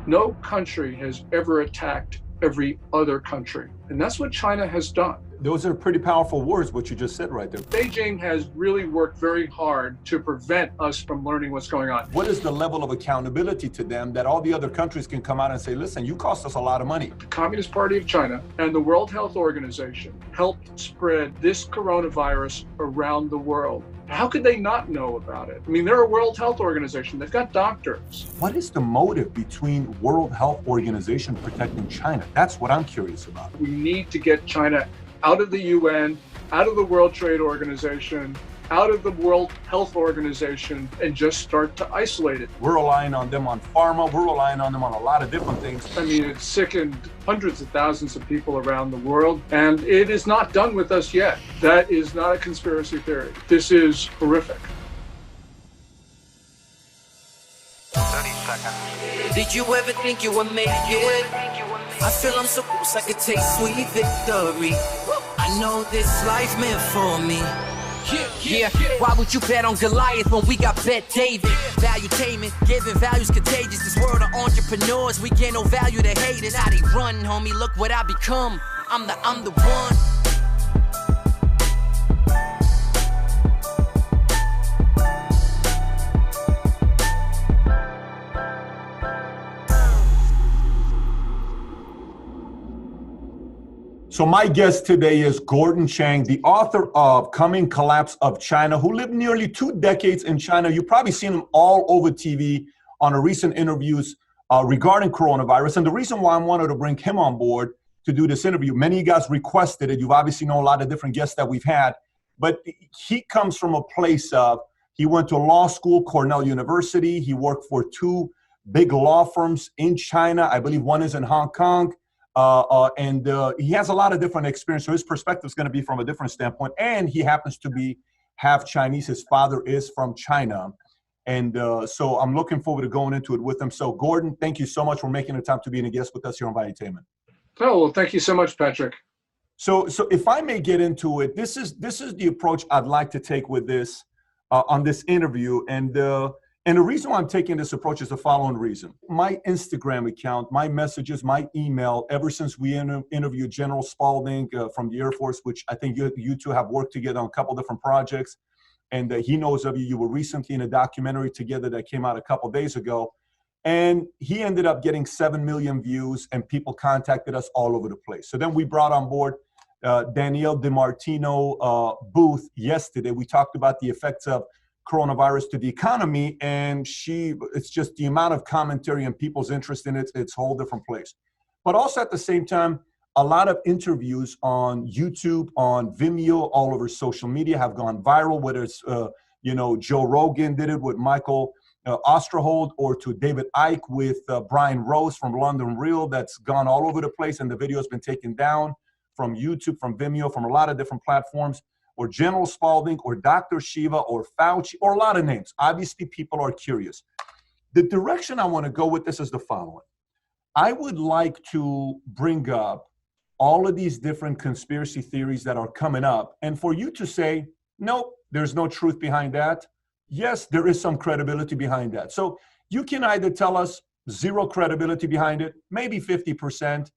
No country has ever attacked every other country. And that's what China has done. Those are pretty powerful words, what you just said right there. Beijing has really worked very hard to prevent us from learning what's going on. What is the level of accountability to them that all the other countries can come out and say, listen, you cost us a lot of money? The Communist Party of China and the World Health Organization helped spread this coronavirus around the world. How could they not know about it? I mean, they're a World Health Organization. They've got doctors. What is the motive between World Health Organization protecting China? That's what I'm curious about. We need to get China out of the UN, out of the World Trade Organization, out of the World Health Organization, and just start to isolate it. We're relying on them on pharma. We're relying on them on a lot of different things. I mean, it's sickened hundreds of thousands of people around the world, and it is not done with us yet. That is not a conspiracy theory. This is horrific. 30 seconds. Did you ever think you would make it? I feel I'm so close, I could taste sweet victory. I know this life meant for me. Yeah, why would you bet on Goliath when we got Bet David? Valuetainment, giving values contagious. This world of entrepreneurs, we get no value to haters. How they run, homie, look what I become. I'm the one. So my guest today is Guthrie Chang, the author of Coming Collapse of China, who lived nearly 2 decades in China. You've probably seen him all over TV on a recent interviews regarding coronavirus. And the reason why I wanted to bring him on board to do this interview, many of you guys requested it. You've obviously known a lot of different guests that we've had, but he comes from a place of, he went to law school, Cornell University. He worked for 2 big law firms in China. I believe one is in Hong Kong. And he has a lot of different experience. So his perspective is going to be from a different standpoint. And he happens to be half Chinese. His father is from China. And so I'm looking forward to going into it with him. So Gordon, thank you so much for making the time to being a guest with us here on Valuetainment. Oh, well, thank you so much, Patrick. So if I may get into it, this is the approach I'd like to take with this on this interview. And the reason why I'm taking this approach is the following reason. My Instagram account, my messages, my email, ever since we interviewed General Spalding from the Air Force, which I think you two have worked together on a couple different projects, and he knows of you. You were recently in a documentary together that came out a couple days ago. And he ended up getting 7 million views, and people contacted us all over the place. So then we brought on board Danielle DiMartino Booth yesterday. We talked about the effects of coronavirus to the economy, and it's just the amount of commentary and people's interest in it, it's a whole different place. But also at the same time, a lot of interviews on YouTube, on Vimeo, all over social media have gone viral, whether it's, Joe Rogan did it with Michael Osterhold, or to David Icke with Brian Rose from London Real, that's gone all over the place, and the video has been taken down from YouTube, from Vimeo, from a lot of different platforms. Or General Spalding, or Dr. Shiva, or Fauci, or a lot of names. Obviously, people are curious. The direction I want to go with this is the following. I would like to bring up all of these different conspiracy theories that are coming up, and for you to say, nope, there's no truth behind that. Yes, there is some credibility behind that. So you can either tell us 0 credibility behind it, maybe 50%,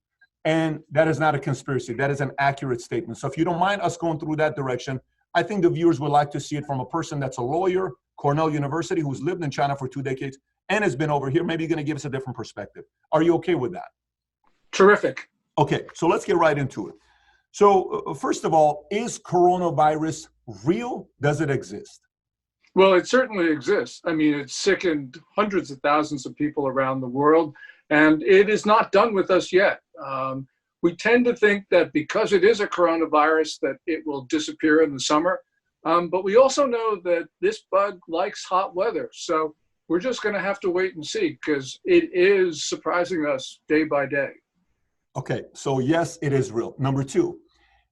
and that is not a conspiracy. That is an accurate statement. So if you don't mind us going through that direction, I think the viewers would like to see it from a person that's a lawyer, Cornell University, who's lived in China for 2 decades and has been over here. Maybe you're going to give us a different perspective. Are you okay with that? Terrific. Okay, so let's get right into it. So first of all, is coronavirus real? Does it exist? Well, it certainly exists. I mean, it's sickened hundreds of thousands of people around the world, and it is not done with us yet. We tend to think that because it is a coronavirus that it will disappear in the summer. But we also know that this bug likes hot weather. So we're just going to have to wait and see, because it is surprising us day by day. Okay, so yes, it is real. Number 2,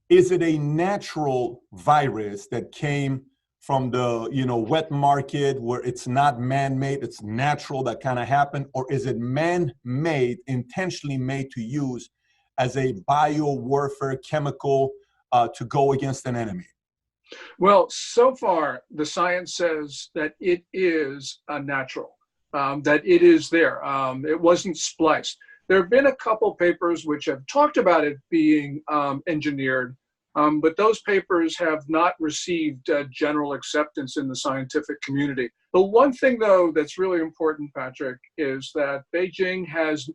is it a natural virus that came from the wet market where it's not man-made, it's natural, that kind of happened? Or is it man-made, intentionally made to use as a bio-warfare chemical to go against an enemy? Well, so far, the science says that it is a natural. that it is there. It wasn't spliced. There have been a couple papers which have talked about it being engineered, but those papers have not received general acceptance in the scientific community. The one thing, though, that's really important, Patrick, is that Beijing has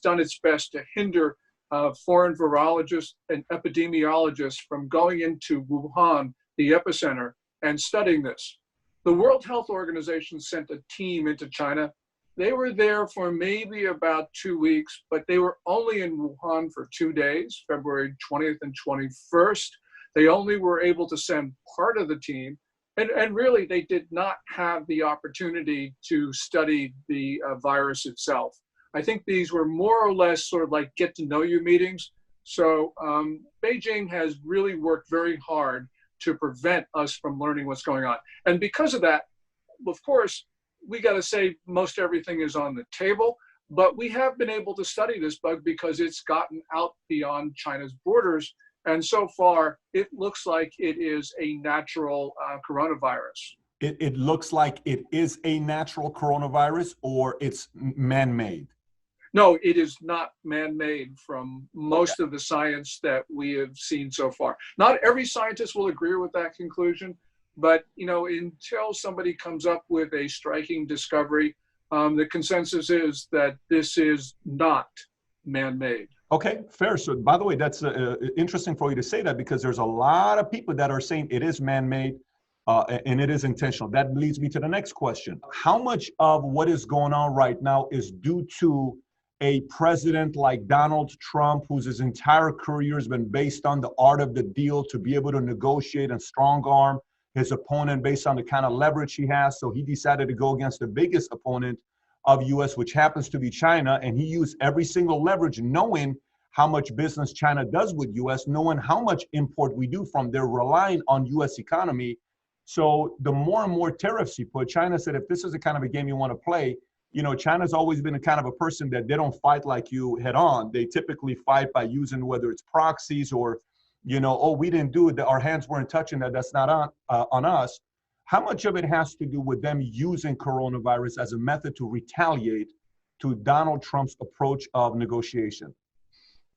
done its best to hinder foreign virologists and epidemiologists from going into Wuhan, the epicenter, and studying this. The World Health Organization sent a team into China. They were there for maybe about 2 weeks, but they were only in Wuhan for 2 days, February 20th and 21st. They only were able to send part of the team. And really, they did not have the opportunity to study the virus itself. I think these were more or less sort of like get-to-know-you meetings. So Beijing has really worked very hard to prevent us from learning what's going on. And because of that, of course, we got to say most everything is on the table, but we have been able to study this bug because it's gotten out beyond China's borders. And so far, it looks like it is a natural coronavirus. It looks like it is a natural coronavirus, or it's man-made? No, it is not man-made from most of the science that we have seen so far. Not every scientist will agree with that conclusion, but until somebody comes up with a striking discovery, the consensus is that this is not man-made. Okay, fair. So, by the way, that's interesting for you to say that, because there's a lot of people that are saying it is man-made and it is intentional. That leads me to the next question. How much of what is going on right now is due to a president like Donald Trump, whose entire career has been based on the art of the deal, to be able to negotiate and strong arm his opponent based on the kind of leverage he has? So he decided to go against the biggest opponent of U.S., which happens to be China, and he used every single leverage, knowing how much business China does with U.S., knowing how much import we do from there, relying on U.S. economy. So the more and more tariffs he put, China said, if this is the kind of a game you want to play, China's always been a kind of a person that they don't fight like you head on. They typically fight by using, whether it's proxies or, oh, we didn't do it, our hands weren't touching that, that's not on us. How much of it has to do with them using coronavirus as a method to retaliate to Donald Trump's approach of negotiation?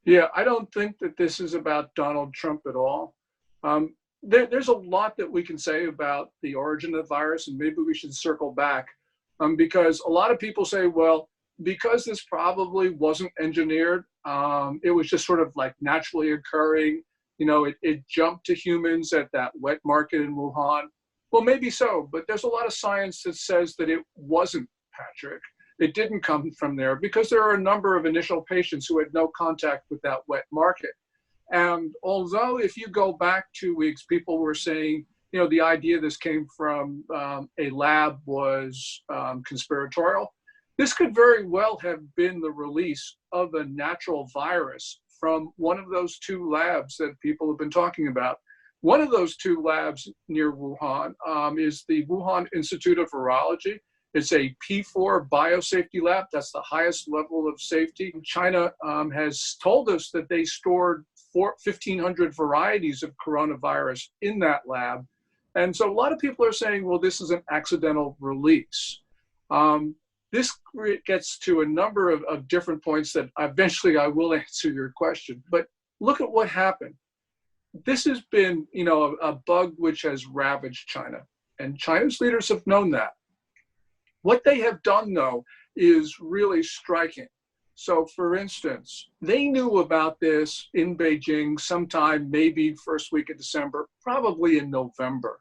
Yeah, I don't think that this is about Donald Trump at all. There's a lot that we can say about the origin of the virus, and maybe we should circle back because a lot of people say, well, because this probably wasn't engineered, it was just sort of like naturally occurring. It jumped to humans at that wet market in Wuhan. Well, maybe so, but there's a lot of science that says that it wasn't, Patrick. It didn't come from there because there are a number of initial patients who had no contact with that wet market. And although if you go back 2 weeks, people were saying, the idea this came from a lab was conspiratorial, this could very well have been the release of a natural virus from one of those two labs that people have been talking about. One of those two labs near Wuhan is the Wuhan Institute of Virology. It's a P4 biosafety lab. That's the highest level of safety. China has told us that they stored 1,500 varieties of coronavirus in that lab. And so a lot of people are saying, well, this is an accidental release. This gets to a number of different points that eventually I will answer your question. But look at what happened. This has been, a bug which has ravaged China, and China's leaders have known that. What they have done, though, is really striking. So, for instance, they knew about this in Beijing sometime, maybe first week of December, probably in November.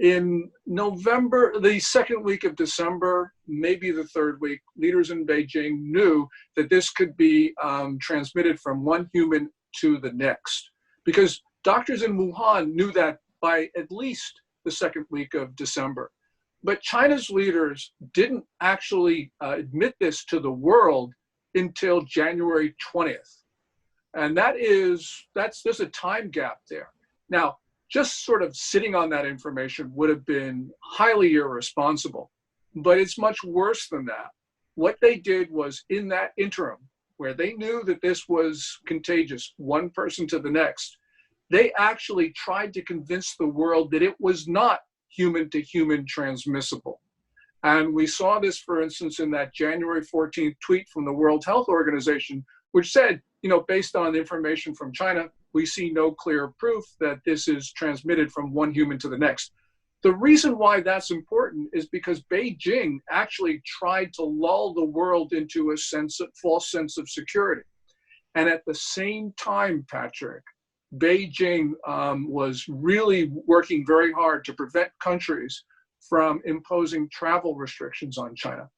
In November, the second week of December, maybe the third week, leaders in Beijing knew that this could be transmitted from one human to the next, because doctors in Wuhan knew that by at least the second week of December. But China's leaders didn't actually admit this to the world until January 20th. And there's a time gap there. Now, just sort of sitting on that information would have been highly irresponsible, but it's much worse than that. What they did was, in that interim, where they knew that this was contagious, one person to the next, they actually tried to convince the world that it was not human to human transmissible. And we saw this, for instance, in that January 14th tweet from the World Health Organization, which said, based on information from China, we see no clear proof that this is transmitted from one human to the next. The reason why that's important is because Beijing actually tried to lull the world into a false sense of security. And at the same time, Patrick, Beijing was really working very hard to prevent countries from imposing travel restrictions on China.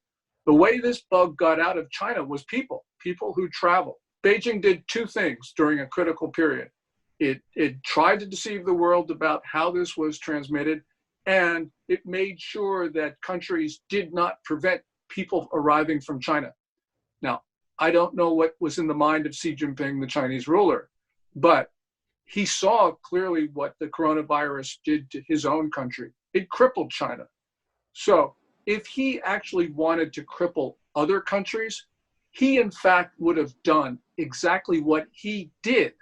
The way this bug got out of China was people who travel. Beijing did two things during a critical period. It tried to deceive the world about how this was transmitted, and it made sure that countries did not prevent people arriving from China. Now, I don't know what was in the mind of Xi Jinping, the Chinese ruler, but he saw clearly what the coronavirus did to his own country. It crippled China. So if he actually wanted to cripple other countries, he in fact would have done exactly what he did.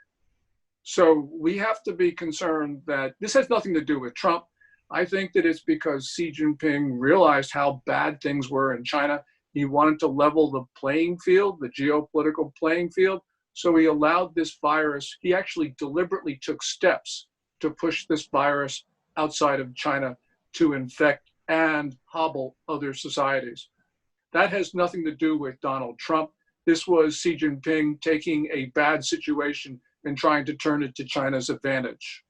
So we have to be concerned that this has nothing to do with Trump. I think that it's because Xi Jinping realized how bad things were in China. He wanted to level the playing field, the geopolitical playing field. So he allowed this virus, he actually deliberately took steps to push this virus outside of China to infect and hobble other societies. That has nothing to do with Donald Trump. This was Xi Jinping taking a bad situation and trying to turn it to China's advantage.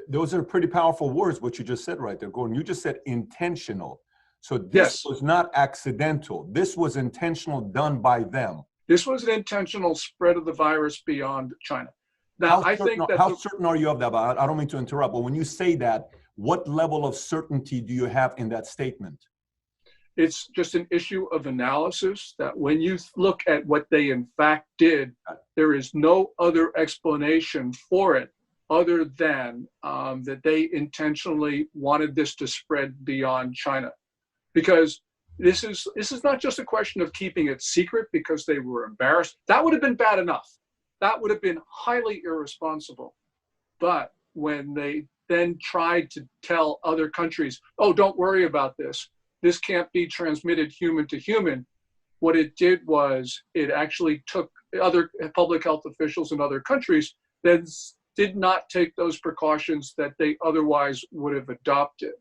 Those are pretty powerful words, what you just said right there, Gordon. You just said intentional. So this was not accidental. This was intentional, done by them. This was an intentional spread of the virus beyond China. Now, How certain are you of that? I don't mean to interrupt, but when you say that, what level of certainty do you have in that statement? It's just an issue of analysis that when you look at what they in fact did, there is no other explanation for it other than that they intentionally wanted this to spread beyond China. Because this is not just a question of keeping it secret because they were embarrassed. That would have been bad enough. That would have been highly irresponsible. But when they then tried to tell other countries, oh, don't worry about this. This can't be transmitted human to human. What it did was it actually took other public health officials in other countries that did not take those precautions that they otherwise would have adopted.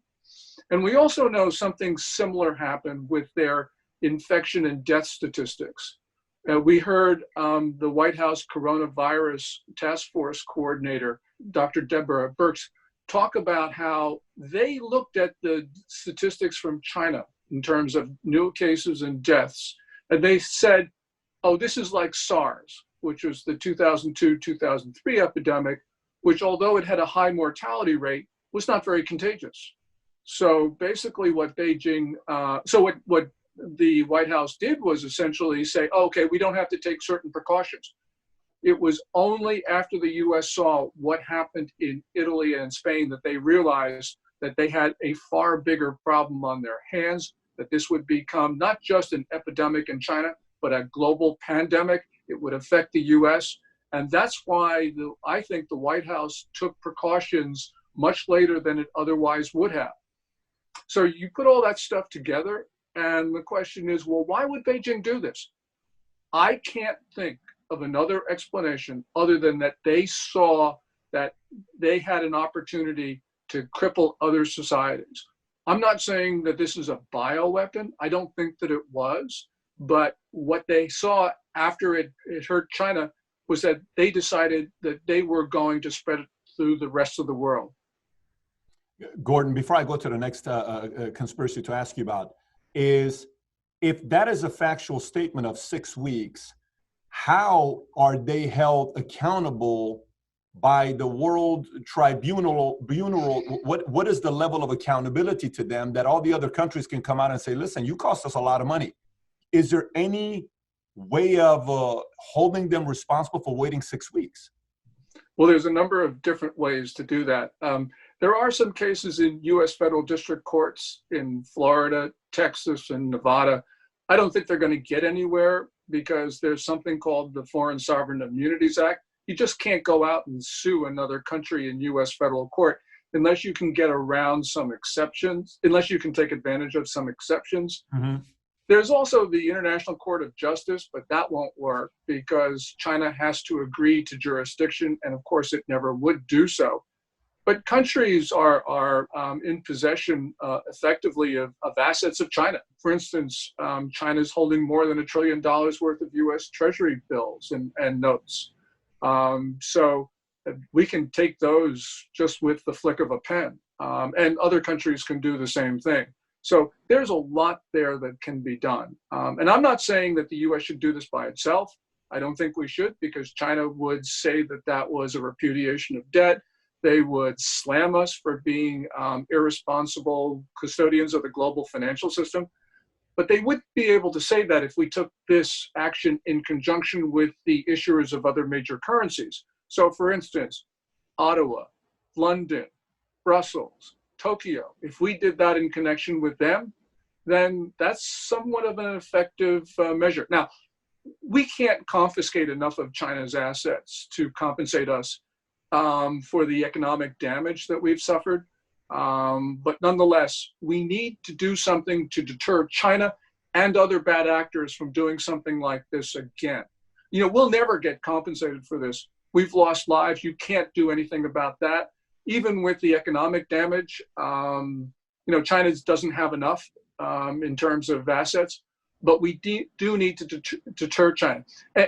And we also know something similar happened with their infection and death statistics. We heard the White House coronavirus task force coordinator, Dr. Deborah Birx, talk about how they looked at the statistics from China in terms of new cases and deaths. And they said, oh, this is like SARS, which was the 2002-2003 epidemic, which although it had a high mortality rate, was not very contagious. So basically what Beijing, what the White House did was essentially say, oh, okay, we don't have to take certain precautions. It was only after the US saw what happened in Italy and Spain that they realized that they had a far bigger problem on their hands, that this would become not just an epidemic in China, but a global pandemic. It would affect the US. And that's why I think the White House took precautions much later than it otherwise would have. So you put all that stuff together, and the question is, well, why would Beijing do this? I can't think of another explanation other than that they saw that they had an opportunity to cripple other societies. I'm not saying that this is a bioweapon. I don't think that it was. But what they saw after it hurt China was that they decided that they were going to spread it through the rest of the world. Gordon, before I go to the next conspiracy to ask you about, is if that is a factual statement of 6 weeks, how are they held accountable by the World Tribunal? What is the level of accountability to them that all the other countries can come out and say, listen, you cost us a lot of money? Is there any way of holding them responsible for waiting 6 weeks? Well, there's a number of different ways to do that. There are some cases in U.S. federal district courts in Florida, Texas, and Nevada. I don't think they're going to get anywhere because there's something called the Foreign Sovereign Immunities Act. You just can't go out and sue another country in U.S. federal court. unless you can get around some exceptions, unless you can take advantage of some exceptions. Mm-hmm. There's also the International Court of Justice, but that won't work because China has to agree to jurisdiction, and of course it never would do so. But countries are in possession effectively of assets of China. For instance, China's holding more than $1 trillion worth of US Treasury bills and notes. So we can take those just with the flick of a pen, and other countries can do the same thing. So there's a lot there that can be done. And I'm not saying that the US should do this by itself. I don't think we should, because China would say that that was a repudiation of debt. They would slam us for being irresponsible custodians of the global financial system. But they would be able to say that if we took this action in conjunction with the issuers of other major currencies. So for instance, Ottawa, London, Brussels, Tokyo, if we did that in connection with them, then that's somewhat of an effective measure. Now, we can't confiscate enough of China's assets to compensate us for the economic damage that we've suffered. But nonetheless, we need to do something to deter China and other bad actors from doing something like this again. You know, we'll never get compensated for this. We've lost lives. You can't do anything about that. Even with the economic damage, you know, China doesn't have enough in terms of assets, but we do need to deter China.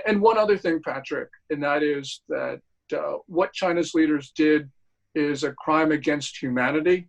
And one other thing, Patrick, and that is that what China's leaders did is a crime against humanity.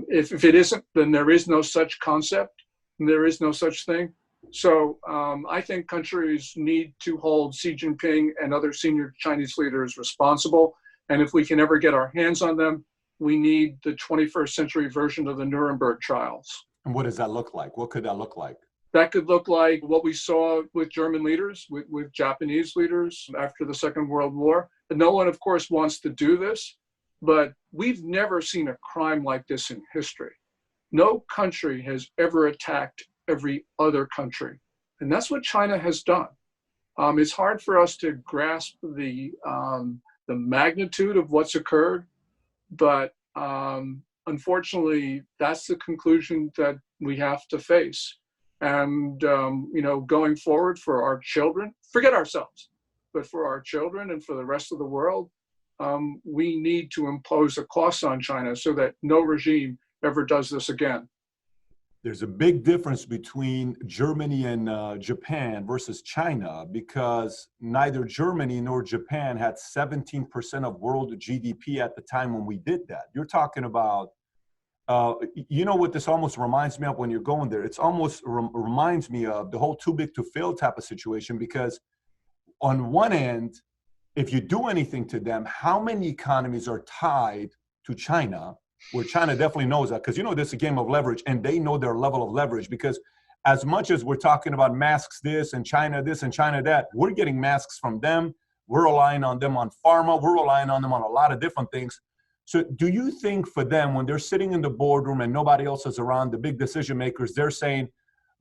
If it isn't, then there is no such concept, and there is no such thing. So I think countries need to hold Xi Jinping and other senior Chinese leaders responsible. And if we can ever get our hands on them, we need the 21st century version of the Nuremberg trials. And what does that look like? What could that look like? That could look like what we saw with German leaders, with Japanese leaders after the Second World War. And no one, of course, wants to do this, but we've never seen a crime like this in history. No country has ever attacked every other country. And that's what China has done. It's hard for us to grasp the magnitude of what's occurred, but unfortunately, that's the conclusion that we have to face. And, you know, going forward for our children, forget ourselves, but for our children and for the rest of the world, we need to impose a cost on China so that no regime ever does this again. There's a big difference between Germany and Japan versus China, because neither Germany nor Japan had 17% of world GDP at the time when we did that. You're talking about, you know what this almost reminds me of when you're going there? It's almost reminds me of the whole too big to fail type of situation, because on one end, if you do anything to them, how many economies are tied to China, where China definitely knows that, because, you know, this is a game of leverage, and they know their level of leverage, because as much as we're talking about masks this and China this and China that, we're getting masks from them. We're relying on them on pharma. We're relying on them on a lot of different things. So do you think for them, when they're sitting in the boardroom and nobody else is around, the big decision makers, they're saying,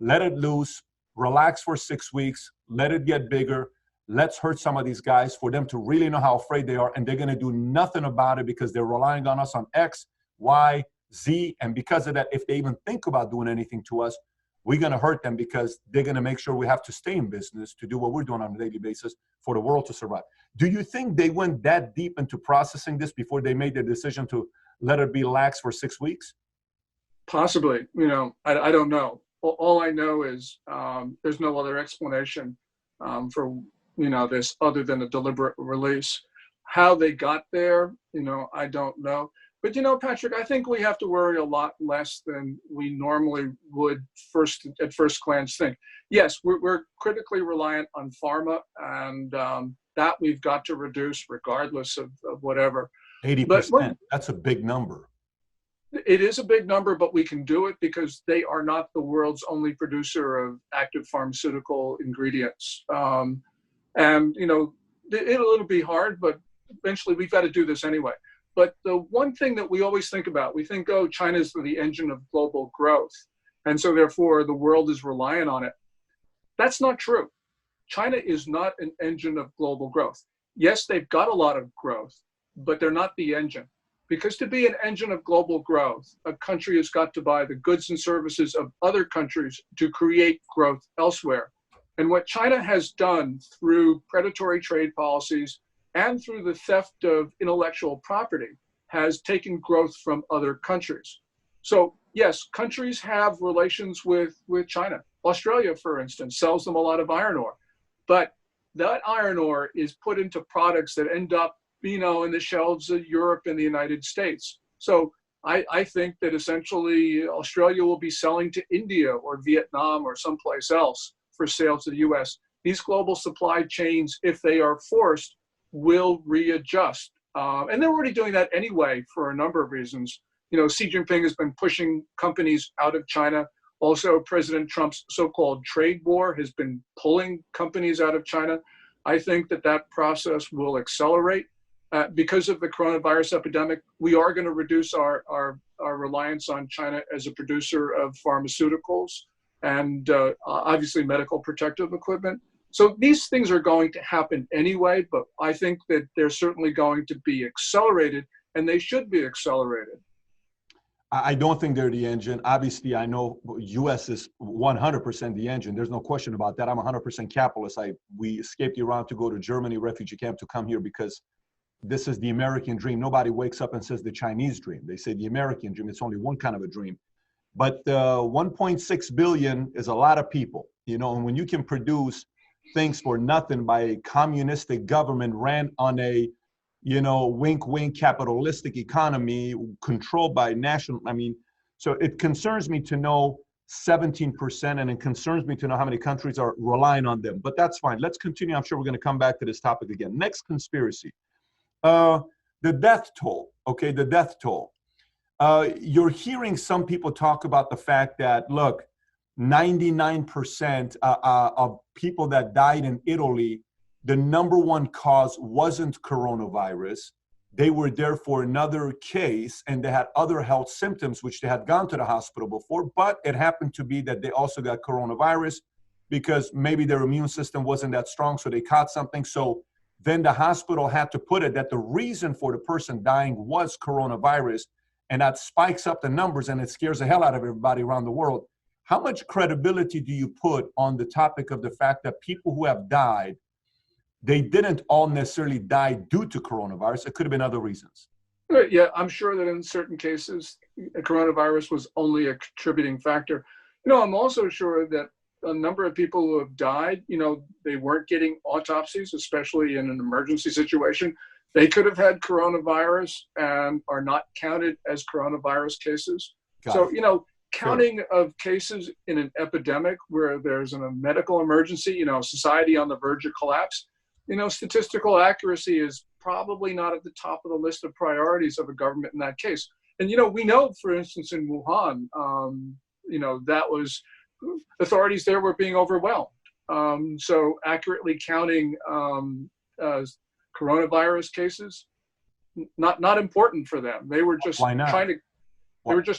let it loose, relax for 6 weeks, let it get bigger, let's hurt some of these guys for them to really know how afraid they are, and they're going to do nothing about it because they're relying on us on X, Y, Z, and because of that, if they even think about doing anything to us, we're going to hurt them because they're going to make sure we have to stay in business to do what we're doing on a daily basis for the world to survive. Do you think they went that deep into processing this before they made the decision to let it be lax for 6 weeks? Possibly. You know, I don't know. All I know is there's no other explanation for, you know, this other than a deliberate release. How they got there, you know, I don't know. But, you know, Patrick, I think we have to worry a lot less than we normally would at first glance think. Yes, we're critically reliant on pharma, and that we've got to reduce regardless of whatever. 80%, that's a big number. It is a big number, but we can do it because they are not the world's only producer of active pharmaceutical ingredients. And, you know, it'll be hard, but eventually we've got to do this anyway. But the one thing that we always think about, we think, oh, China's the engine of global growth, and so therefore the world is reliant on it. That's not true. China is not an engine of global growth. Yes, they've got a lot of growth, but they're not the engine. Because to be an engine of global growth, a country has got to buy the goods and services of other countries to create growth elsewhere. And what China has done through predatory trade policies and through the theft of intellectual property has taken growth from other countries. So yes, countries have relations with China. Australia, for instance, sells them a lot of iron ore, but that iron ore is put into products that end up, in the shelves of Europe and the United States. So I think that essentially Australia will be selling to India or Vietnam or someplace else for sale to the US. These global supply chains, if they are forced, will readjust. And they're already doing that anyway for a number of reasons. Xi Jinping has been pushing companies out of China. Also, President Trump's so-called trade war has been pulling companies out of China. I think that process will accelerate. Because of the coronavirus epidemic, we are going to reduce our reliance on China as a producer of pharmaceuticals and obviously medical protective equipment. So these things are going to happen anyway, but I think that they're certainly going to be accelerated, and they should be accelerated. I don't think they're the engine. Obviously, I know U.S. is 100% the engine. There's no question about that. I'm 100% capitalist. We escaped Iran to go to Germany refugee camp to come here because this is the American dream. Nobody wakes up and says the Chinese dream. They say the American dream. It's only one kind of a dream. But 1.6 billion is a lot of people, and when you can produce things for nothing by a communistic government ran on a, wink, wink, capitalistic economy controlled by national, so it concerns me to know 17%, and it concerns me to know how many countries are relying on them. But that's fine. Let's continue. I'm sure we're going to come back to this topic again. Next conspiracy. The death toll, okay, the death toll. You're hearing some people talk about the fact that, look, 99% of people that died in Italy, the number one cause wasn't coronavirus. They were there for another case and they had other health symptoms, which they had gone to the hospital before, but it happened to be that they also got coronavirus because maybe their immune system wasn't that strong, so they caught something. So then the hospital had to put it that the reason for the person dying was coronavirus, and that spikes up the numbers and it scares the hell out of everybody around the world. How much credibility do you put on the topic of the fact that people who have died, they didn't all necessarily die due to coronavirus? It could have been other reasons. Yeah, I'm sure that in certain cases, coronavirus was only a contributing factor. I'm also sure that a number of people who have died, they weren't getting autopsies, especially in an emergency situation. They could have had coronavirus and are not counted as coronavirus cases. Counting of cases in an epidemic where there's a medical emergency, society on the verge of collapse, statistical accuracy is probably not at the top of the list of priorities of a government in that case. And, we know, for instance, in Wuhan, that was, authorities there were being overwhelmed. So accurately counting coronavirus cases, not important for them. They were just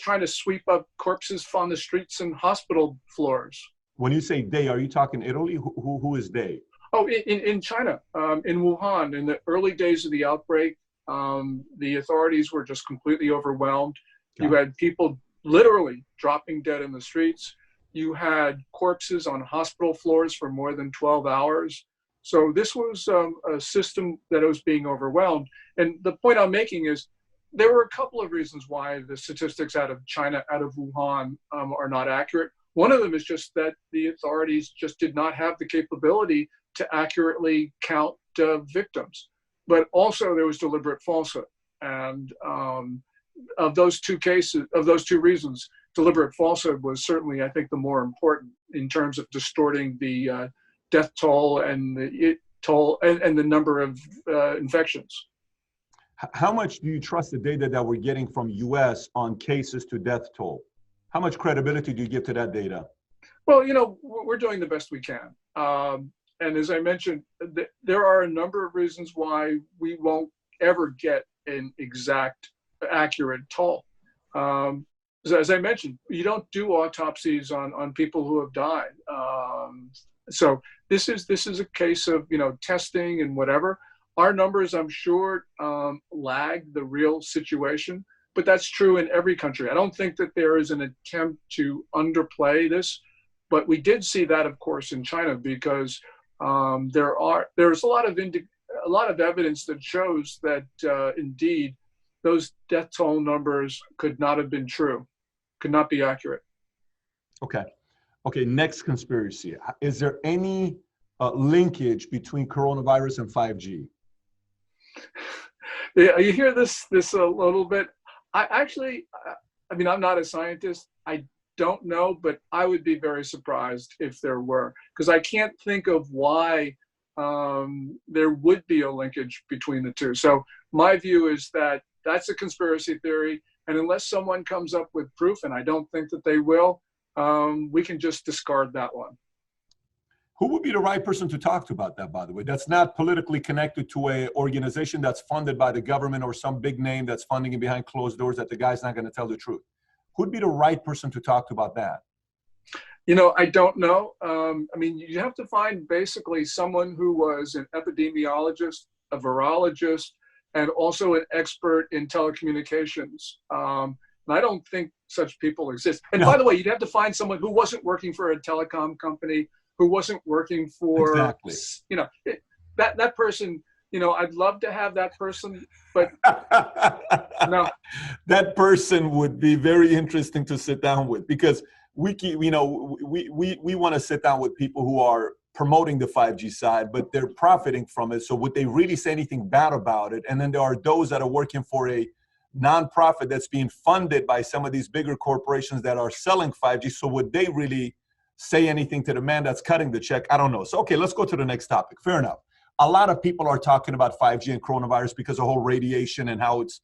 trying to sweep up corpses on the streets and hospital floors. When you say they, are you talking Italy? Who is they? Oh, in China, in Wuhan, in the early days of the outbreak, the authorities were just completely overwhelmed. You had people literally dropping dead in the streets. You had corpses on hospital floors for more than 12 hours. So this was a system that was being overwhelmed. And the point I'm making is there were a couple of reasons why the statistics out of China, out of Wuhan, are not accurate. One of them is just that the authorities just did not have the capability to accurately count victims. But also there was deliberate falsehood. And of those two reasons, deliberate falsehood was certainly, I think, the more important in terms of distorting the death toll and the number of infections. How much do you trust the data that we're getting from U.S. on cases to death toll? How much credibility do you give to that data? Well, we're doing the best we can. And as I mentioned, there are a number of reasons why we won't ever get an exact, accurate toll. As I mentioned, you don't do autopsies on people who have died. So this is a case of testing and whatever. Our numbers, I'm sure, lag the real situation, but that's true in every country. I don't think that there is an attempt to underplay this, but we did see that, of course, in China, because there's a lot of evidence that shows that indeed those death toll numbers could not have been true, could not be accurate. Okay, next conspiracy. Is there any linkage between coronavirus and 5G? Yeah, you hear this a little bit. I mean, I'm not a scientist. I don't know, but I would be very surprised if there were, because I can't think of why there would be a linkage between the two. So my view is that that's a conspiracy theory, and unless someone comes up with proof, and I don't think that they will, we can just discard that one. Who would be the right person to talk to about that, by the way? That's not politically connected to an organization that's funded by the government or some big name that's funding it behind closed doors that the guy's not going to tell the truth. Who'd be the right person to talk to about that? You know, I don't know. I mean, you have to find basically someone who was an epidemiologist, a virologist, and also an expert in telecommunications. And I don't think such people exist. And by the way, you'd have to find someone who wasn't working for a telecom company, who wasn't working for, you know, that person, you know, I'd love to have that person, but no. That person would be very interesting to sit down with, because we want to sit down with people who are promoting the 5G side, but they're profiting from it. So would they really say anything bad about it? And then there are those that are working for a nonprofit that's being funded by some of these bigger corporations that are selling 5G. So would they really say anything to the man that's cutting the check? I don't know. So, okay, let's go to the next topic. Fair enough. A lot of people are talking about 5G and coronavirus because of whole radiation and how it's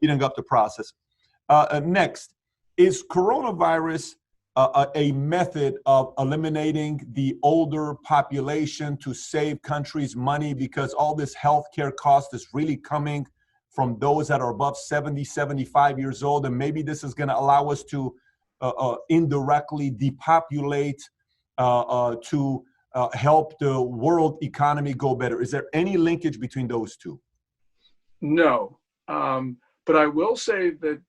eating up the process. Next, is coronavirus a method of eliminating the older population to save countries money, because all this healthcare cost is really coming from those that are above 70, 75 years old, and maybe this is going to allow us to indirectly depopulate to help the world economy go better? Is there any linkage between those two? No, but I will say that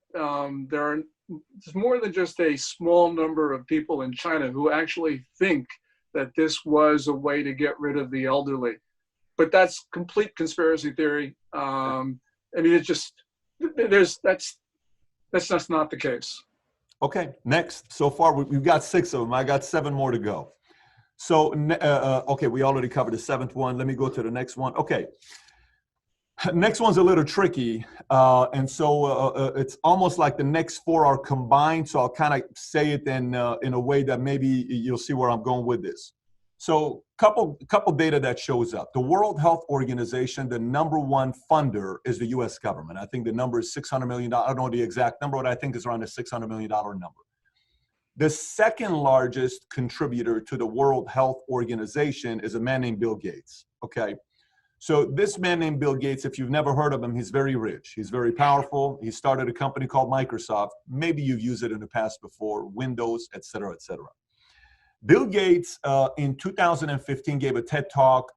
there's more than just a small number of people in China who actually think that this was a way to get rid of the elderly. But that's complete conspiracy theory. I mean, it's just, that's just not the case. Okay, next. So far, we've got 6 of them. I got 7 more to go. So, okay, we already covered the 7th one. Let me go to the next one. Okay. Next one's a little tricky. And so it's almost like the next 4 are combined. So I'll kind of say it in a way that maybe you'll see where I'm going with this. So couple data that shows up. The World Health Organization, the #1 funder is the U.S. government. I think the number is $600 million. I don't know the exact number, but I think it's around the $600 million number. The second largest contributor to the World Health Organization is a man named Bill Gates. Okay. So this man named Bill Gates, if you've never heard of him, he's very rich. He's very powerful. He started a company called Microsoft. Maybe you've used it in the past before, Windows, et cetera, et cetera. Bill Gates in 2015 gave a TED Talk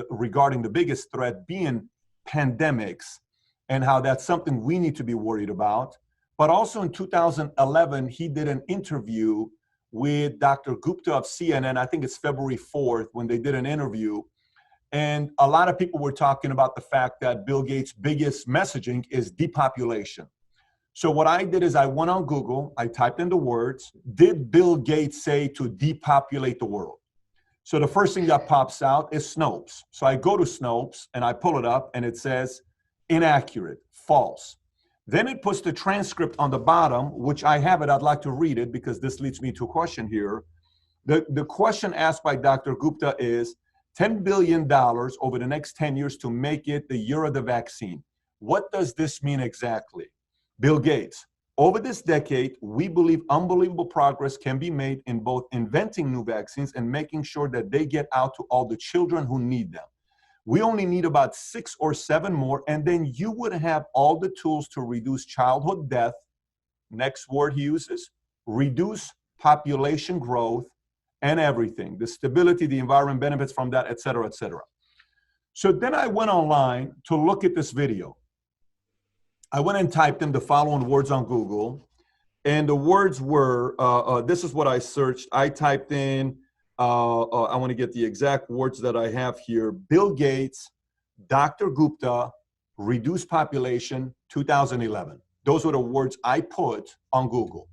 regarding the biggest threat being pandemics and how that's something we need to be worried about. But also in 2011, he did an interview with Dr. Gupta of CNN. I think it's February 4th when they did an interview. And a lot of people were talking about the fact that Bill Gates' biggest messaging is depopulation. So what I did is I went on Google, I typed in the words, did Bill Gates say to depopulate the world? So the first thing that pops out is Snopes. So I go to Snopes and I pull it up and it says inaccurate, false. Then it puts the transcript on the bottom, which I have it. I'd like to read it because this leads me to a question here. The question asked by Dr. Gupta is $10 billion over the next 10 years to make it the year of the vaccine. What does this mean exactly? Bill Gates, over this decade, we believe unbelievable progress can be made in both inventing new vaccines and making sure that they get out to all the children who need them. We only need about 6 or 7 more, and then you would have all the tools to reduce childhood death. Next word he uses, reduce population growth and everything. The stability, the environment benefits from that, et cetera, et cetera. So then I went online to look at this video. I went and typed in the following words on Google, and the words were, this is what I searched. I typed in, I want to get the exact words that I have here: Bill Gates, Dr. Gupta, reduced population, 2011. Those were the words I put on Google.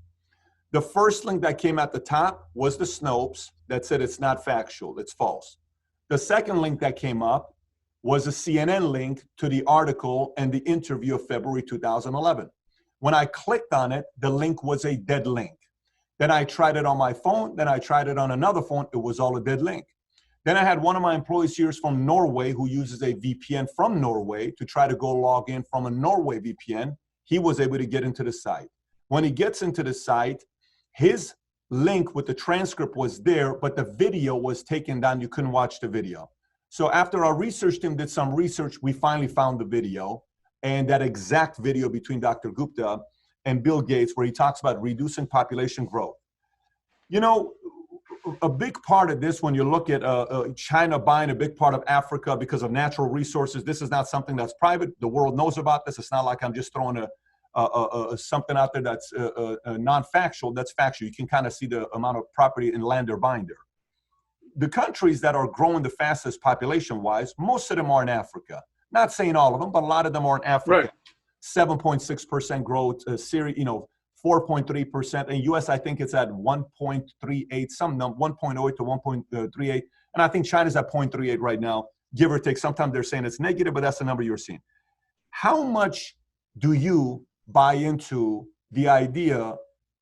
The first link that came at the top was the Snopes that said it's not factual, it's false. The second link that came up was a CNN link to the article and the interview of February 2011. When I clicked on it, the link was a dead link. Then I tried it on my phone, then I tried it on another phone, it was all a dead link. Then I had one of my employees here from Norway who uses a VPN from Norway to try to go log in from a Norway VPN. He was able to get into the site. When he gets into the site, his link with the transcript was there, but the video was taken down. You couldn't watch the video. So after our research team did some research, we finally found the video, and that exact video between Dr. Gupta and Bill Gates, where he talks about reducing population growth. You know, a big part of this, when you look at China buying a big part of Africa because of natural resources, this is not something that's private. The world knows about this. It's not like I'm just throwing something out there that's non-factual. That's factual. You can kind of see the amount of property and land they're buying there. The countries that are growing the fastest population-wise, most of them are in Africa. Not saying all of them, but a lot of them are in Africa. Right. 7.6% growth, Syria, 4.3%. In US, I think it's at 1.38, some number, 1.08 to 1.38. And I think China's at 0.38 right now, give or take. Sometimes they're saying it's negative, but that's the number you're seeing. How much do you buy into the idea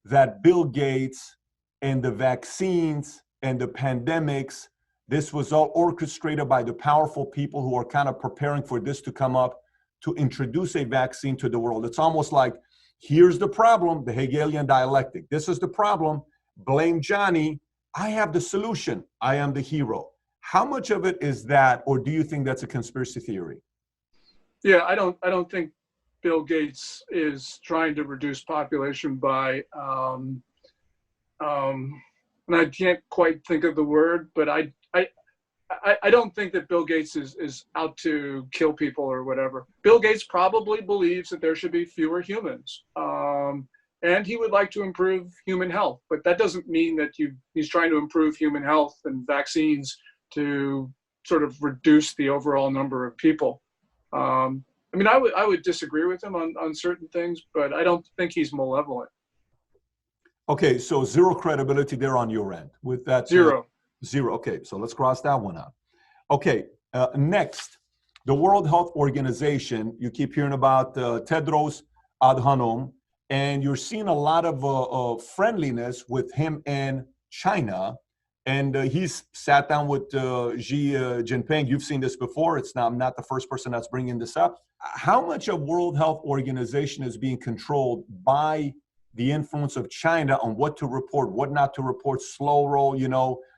that Bill Gates and the vaccines and the pandemics, this was all orchestrated by the powerful people who are kind of preparing for this to come up to introduce a vaccine to the world? It's almost like, here's the problem, the Hegelian dialectic. This is the problem. Blame Johnny. I have the solution. I am the hero. How much of it is that, or do you think that's a conspiracy theory? Yeah, I don't think Bill Gates is trying to reduce population by, and I can't quite think of the word, but I don't think that Bill Gates is out to kill people or whatever. Bill Gates probably believes that there should be fewer humans, and he would like to improve human health. But that doesn't mean that he's trying to improve human health and vaccines to sort of reduce the overall number of people. I mean, I would disagree with him on certain things, but I don't think he's malevolent. Okay, so zero credibility there on your end with that. Zero. Zero. Okay, so let's cross that one out. Okay, next, the World Health Organization. You keep hearing about Tedros Adhanom, and you're seeing a lot of friendliness with him and China. And he's sat down with Xi Jinping. You've seen this before. I'm not the first person that's bringing this up. How much of World Health Organization is being controlled by the influence of China on what to report, what not to report, slow roll,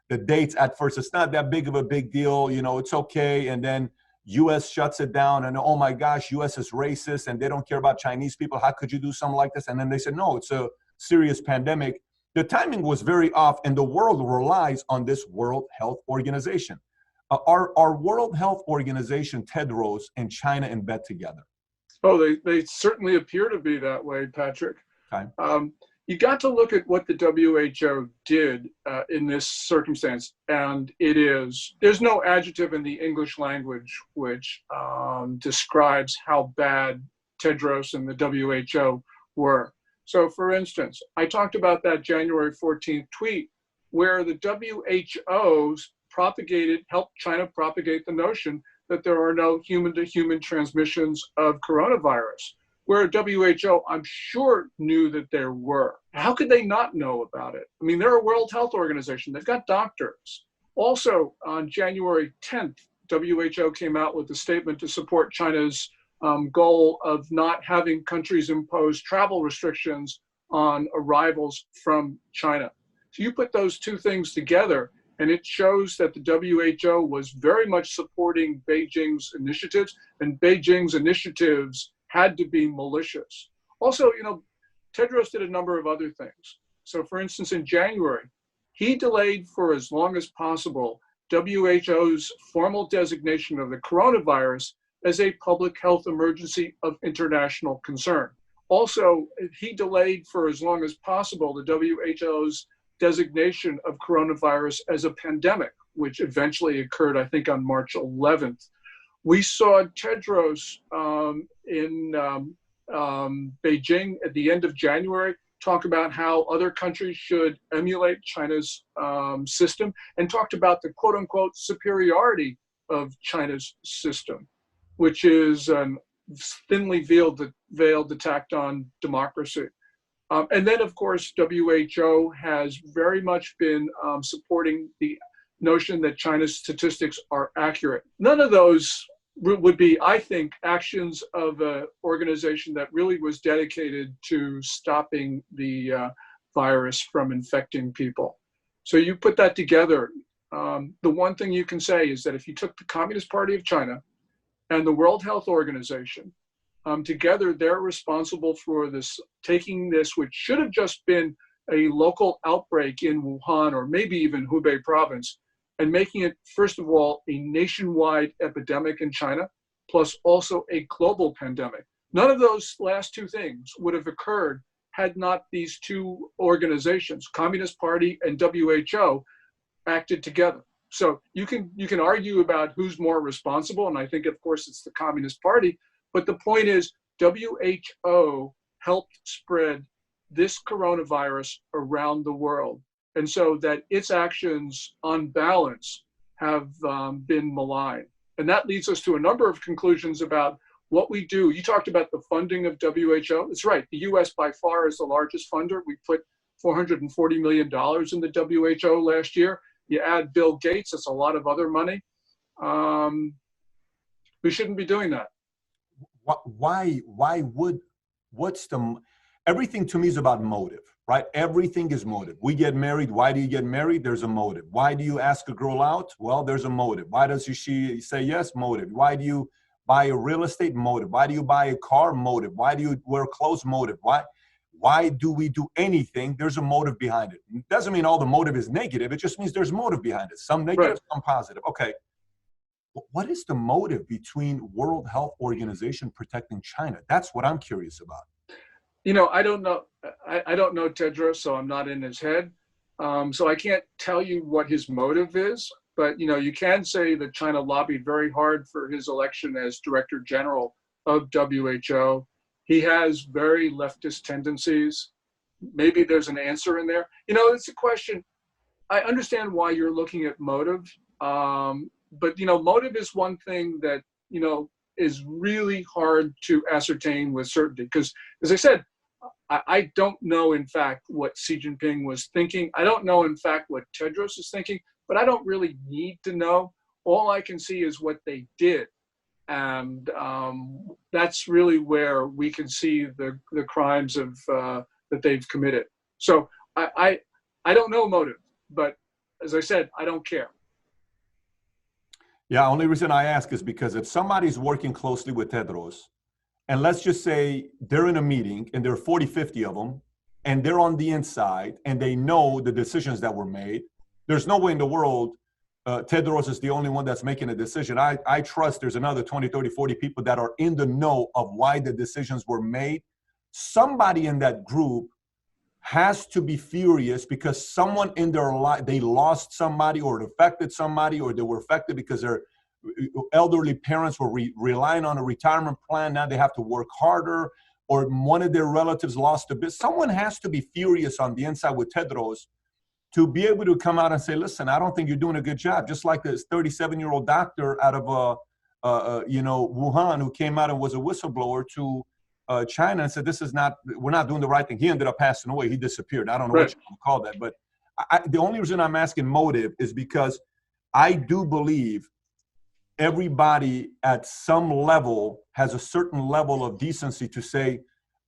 the dates at first, it's not that big of a big deal, it's okay. And then US shuts it down and, oh my gosh, US is racist and they don't care about Chinese people. How could you do something like this? And then they said, no, it's a serious pandemic. The timing was very off, and the world relies on this World Health Organization. Our World Health Organization, Tedros, and China in bed together? Oh, they certainly appear to be that way, Patrick. Okay. You got to look at what the WHO did in this circumstance, and there's no adjective in the English language which describes how bad Tedros and the WHO were. So, for instance, I talked about that January 14th tweet where the WHO helped China propagate the notion that there are no human-to-human transmissions of coronavirus, where WHO, I'm sure, knew that there were. How could they not know about it? I mean, they're a World Health Organization. They've got doctors. Also, on January 10th, WHO came out with a statement to support China's goal of not having countries impose travel restrictions on arrivals from China. So you put those two things together, and it shows that the WHO was very much supporting Beijing's initiatives, and Beijing's initiatives had to be malicious. Also, Tedros did a number of other things. So for instance, in January, he delayed for as long as possible WHO's formal designation of the coronavirus as a public health emergency of international concern. Also, he delayed for as long as possible the WHO's designation of coronavirus as a pandemic, which eventually occurred, I think, on March 11th. We saw Tedros in Beijing at the end of January talk about how other countries should emulate China's system, and talked about the quote unquote superiority of China's system, which is a thinly veiled attack on democracy. And then, of course, WHO has very much been supporting the notion that China's statistics are accurate. None of those would be, I think, actions of an organization that really was dedicated to stopping the virus from infecting people. So you put that together, the one thing you can say is that if you took the Communist Party of China and the World Health Organization, together they're responsible for this, taking this, which should have just been a local outbreak in Wuhan or maybe even Hubei province, and making it, first of all, a nationwide epidemic in China, plus also a global pandemic. None of those last two things would have occurred had not these two organizations, Communist Party and WHO, acted together. So you can argue about who's more responsible, and I think, of course, it's the Communist Party, but the point is WHO helped spread this coronavirus around the world. And so that its actions on balance have been malign. And that leads us to a number of conclusions about what we do. You talked about the funding of WHO. It's right. The US by far is the largest funder. We put $440 million in the WHO last year. You add Bill Gates, that's a lot of other money. We shouldn't be doing that. Why would, everything to me is about motive, right? Everything is motive. We get married. Why do you get married? There's a motive. Why do you ask a girl out? Well, there's a motive. Why does she say yes? Motive. Why do you buy a real estate? Motive. Why do you buy a car? Motive. Why do you wear clothes? Motive. Why do we do anything? There's a motive behind it. It doesn't mean all the motive is negative. It just means there's motive behind it. Some negative, right, some positive. Okay. What is the motive between World Health Organization protecting China? That's what I'm curious about. You know, I don't know. I don't know Tedros, so I'm not in his head. So I can't tell you what his motive is. But, you know, you can say that China lobbied very hard for his election as Director General of WHO. He has very leftist tendencies. Maybe there's an answer in there. You know, it's a question. I understand why you're looking at motive. But, you know, motive is one thing that, you know, is really hard to ascertain with certainty. Because, as I said, I don't know, in fact, what Xi Jinping was thinking. I don't know, in fact, what Tedros is thinking. But I don't really need to know. All I can see is what they did. And that's really where we can see the crimes of that they've committed. So I don't know motive, but as I said, I don't care. Yeah, only reason I ask is because if somebody's working closely with Tedros, and let's just say they're in a meeting and there are 40, 50 of them, and they're on the inside and they know the decisions that were made, there's no way in the world Tedros is the only one that's making a decision. I trust there's another 20, 30, 40 people that are in the know of why the decisions were made. Somebody in that group has to be furious because someone in their life, they lost somebody or it affected somebody, or they were affected because their elderly parents were relying on a retirement plan. Now they have to work harder, or one of their relatives lost a bit. Someone has to be furious on the inside with Tedros to be able to come out and say, listen, I don't think you're doing a good job. Just like this 37-year-old doctor out of, Wuhan, who came out and was a whistleblower to China and said, we're not doing the right thing. He ended up passing away. He disappeared. I don't know what you call that. But the only reason I'm asking motive is because I do believe everybody at some level has a certain level of decency to say,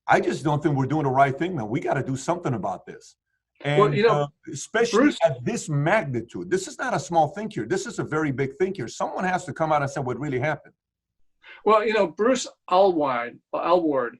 I just don't think we're doing the right thing, man. We got to do something about this. And well, you know, especially Bruce, at this magnitude, this is not a small thing here. This is a very big thing here. Someone has to come out and say what really happened. Well, you know, Bruce Aylward,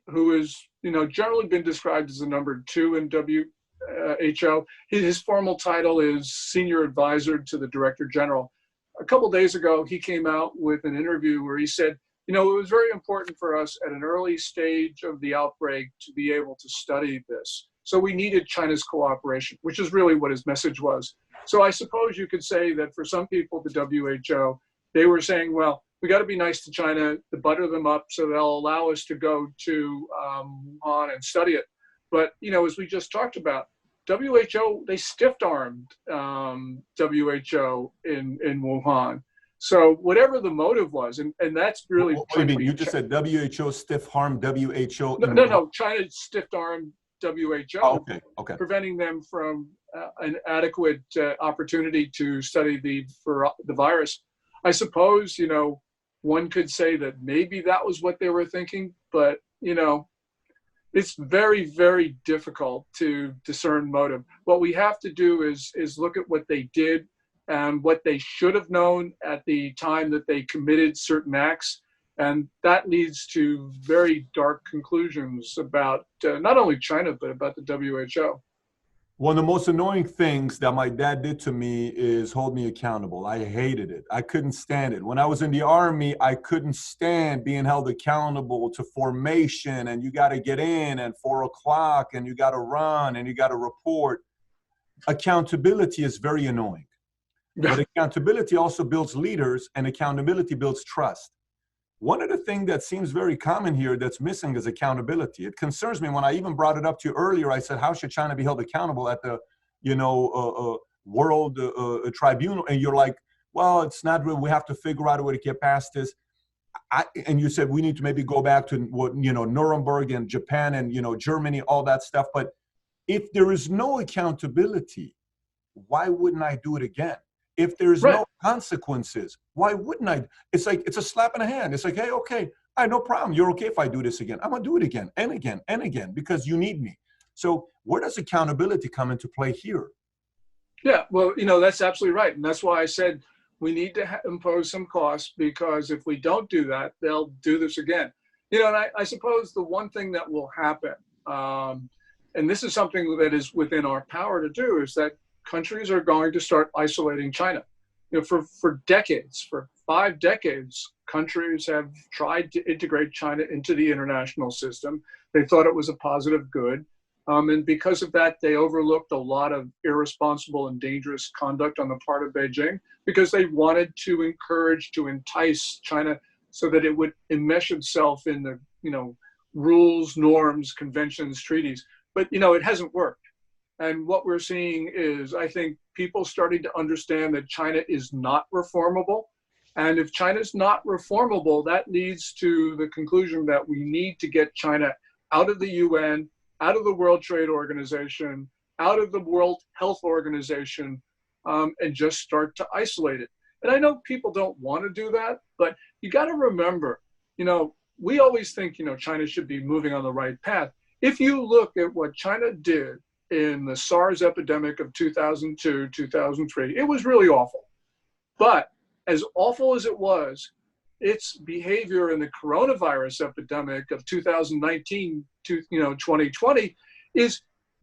who is, you know, generally been described as the number 2 in WHO. His formal title is Senior Advisor to the Director General. a couple days ago, he came out with an interview where he said, it was very important for us at an early stage of the outbreak to be able to study this. So we needed China's cooperation, which is really what his message was. So I suppose you could say that for some people, the WHO, they were saying, well, we got to be nice to China, to butter them up so they'll allow us to go to Wuhan and study it. But, as we just talked about, WHO, they stiff-armed WHO in Wuhan. So whatever the motive was, and that's really... What do you mean? You just said WHO stiff-armed WHO? No, China stiff-armed WHO, okay. preventing them from an adequate opportunity to study the virus. I suppose, one could say that maybe that was what they were thinking, but, it's very, very difficult to discern motive. What we have to do is look at what they did and what they should have known at the time that they committed certain acts. And that leads to very dark conclusions about not only China, but about the WHO. One of the most annoying things that my dad did to me is hold me accountable. I hated it. I couldn't stand it. When I was in the Army, I couldn't stand being held accountable to formation, and you got to get in at 4 o'clock and you got to run and you got to report. Accountability is very annoying. But accountability also builds leaders, and accountability builds trust. One of the things that seems very common here that's missing is accountability. It concerns me when I even brought it up to you earlier. I said, how should China be held accountable at the, world tribunal? And you're like, well, it's not real. We have to figure out a way to get past this. And you said we need to maybe go back to what, Nuremberg and Japan and, Germany, all that stuff. But if there is no accountability, why wouldn't I do it again? If there's no consequences, why wouldn't I? It's like, it's a slap in the hand. It's like, hey, okay, I no problem. You're okay if I do this again. I'm going to do it again and again and again because you need me. So where does accountability come into play here? Yeah, well, that's absolutely right. And that's why I said we need to impose some costs, because if we don't do that, they'll do this again. And I suppose the one thing that will happen, and this is something that is within our power to do, is that countries are going to start isolating China. For decades, for 5 decades, countries have tried to integrate China into the international system. They thought it was a positive good. And because of that, they overlooked a lot of irresponsible and dangerous conduct on the part of Beijing, because they wanted to encourage, to entice China so that it would enmesh itself in the, rules, norms, conventions, treaties. But, it hasn't worked. And what we're seeing is, I think, people starting to understand that China is not reformable. And if China's not reformable, that leads to the conclusion that we need to get China out of the UN, out of the World Trade Organization, out of the World Health Organization, and just start to isolate it. And I know people don't want to do that, but you got to remember, we always think, China should be moving on the right path. If you look at what China did in the SARS epidemic of 2002, 2003, it was really awful. But as awful as it was, its behavior in the coronavirus epidemic of 2019 to 2020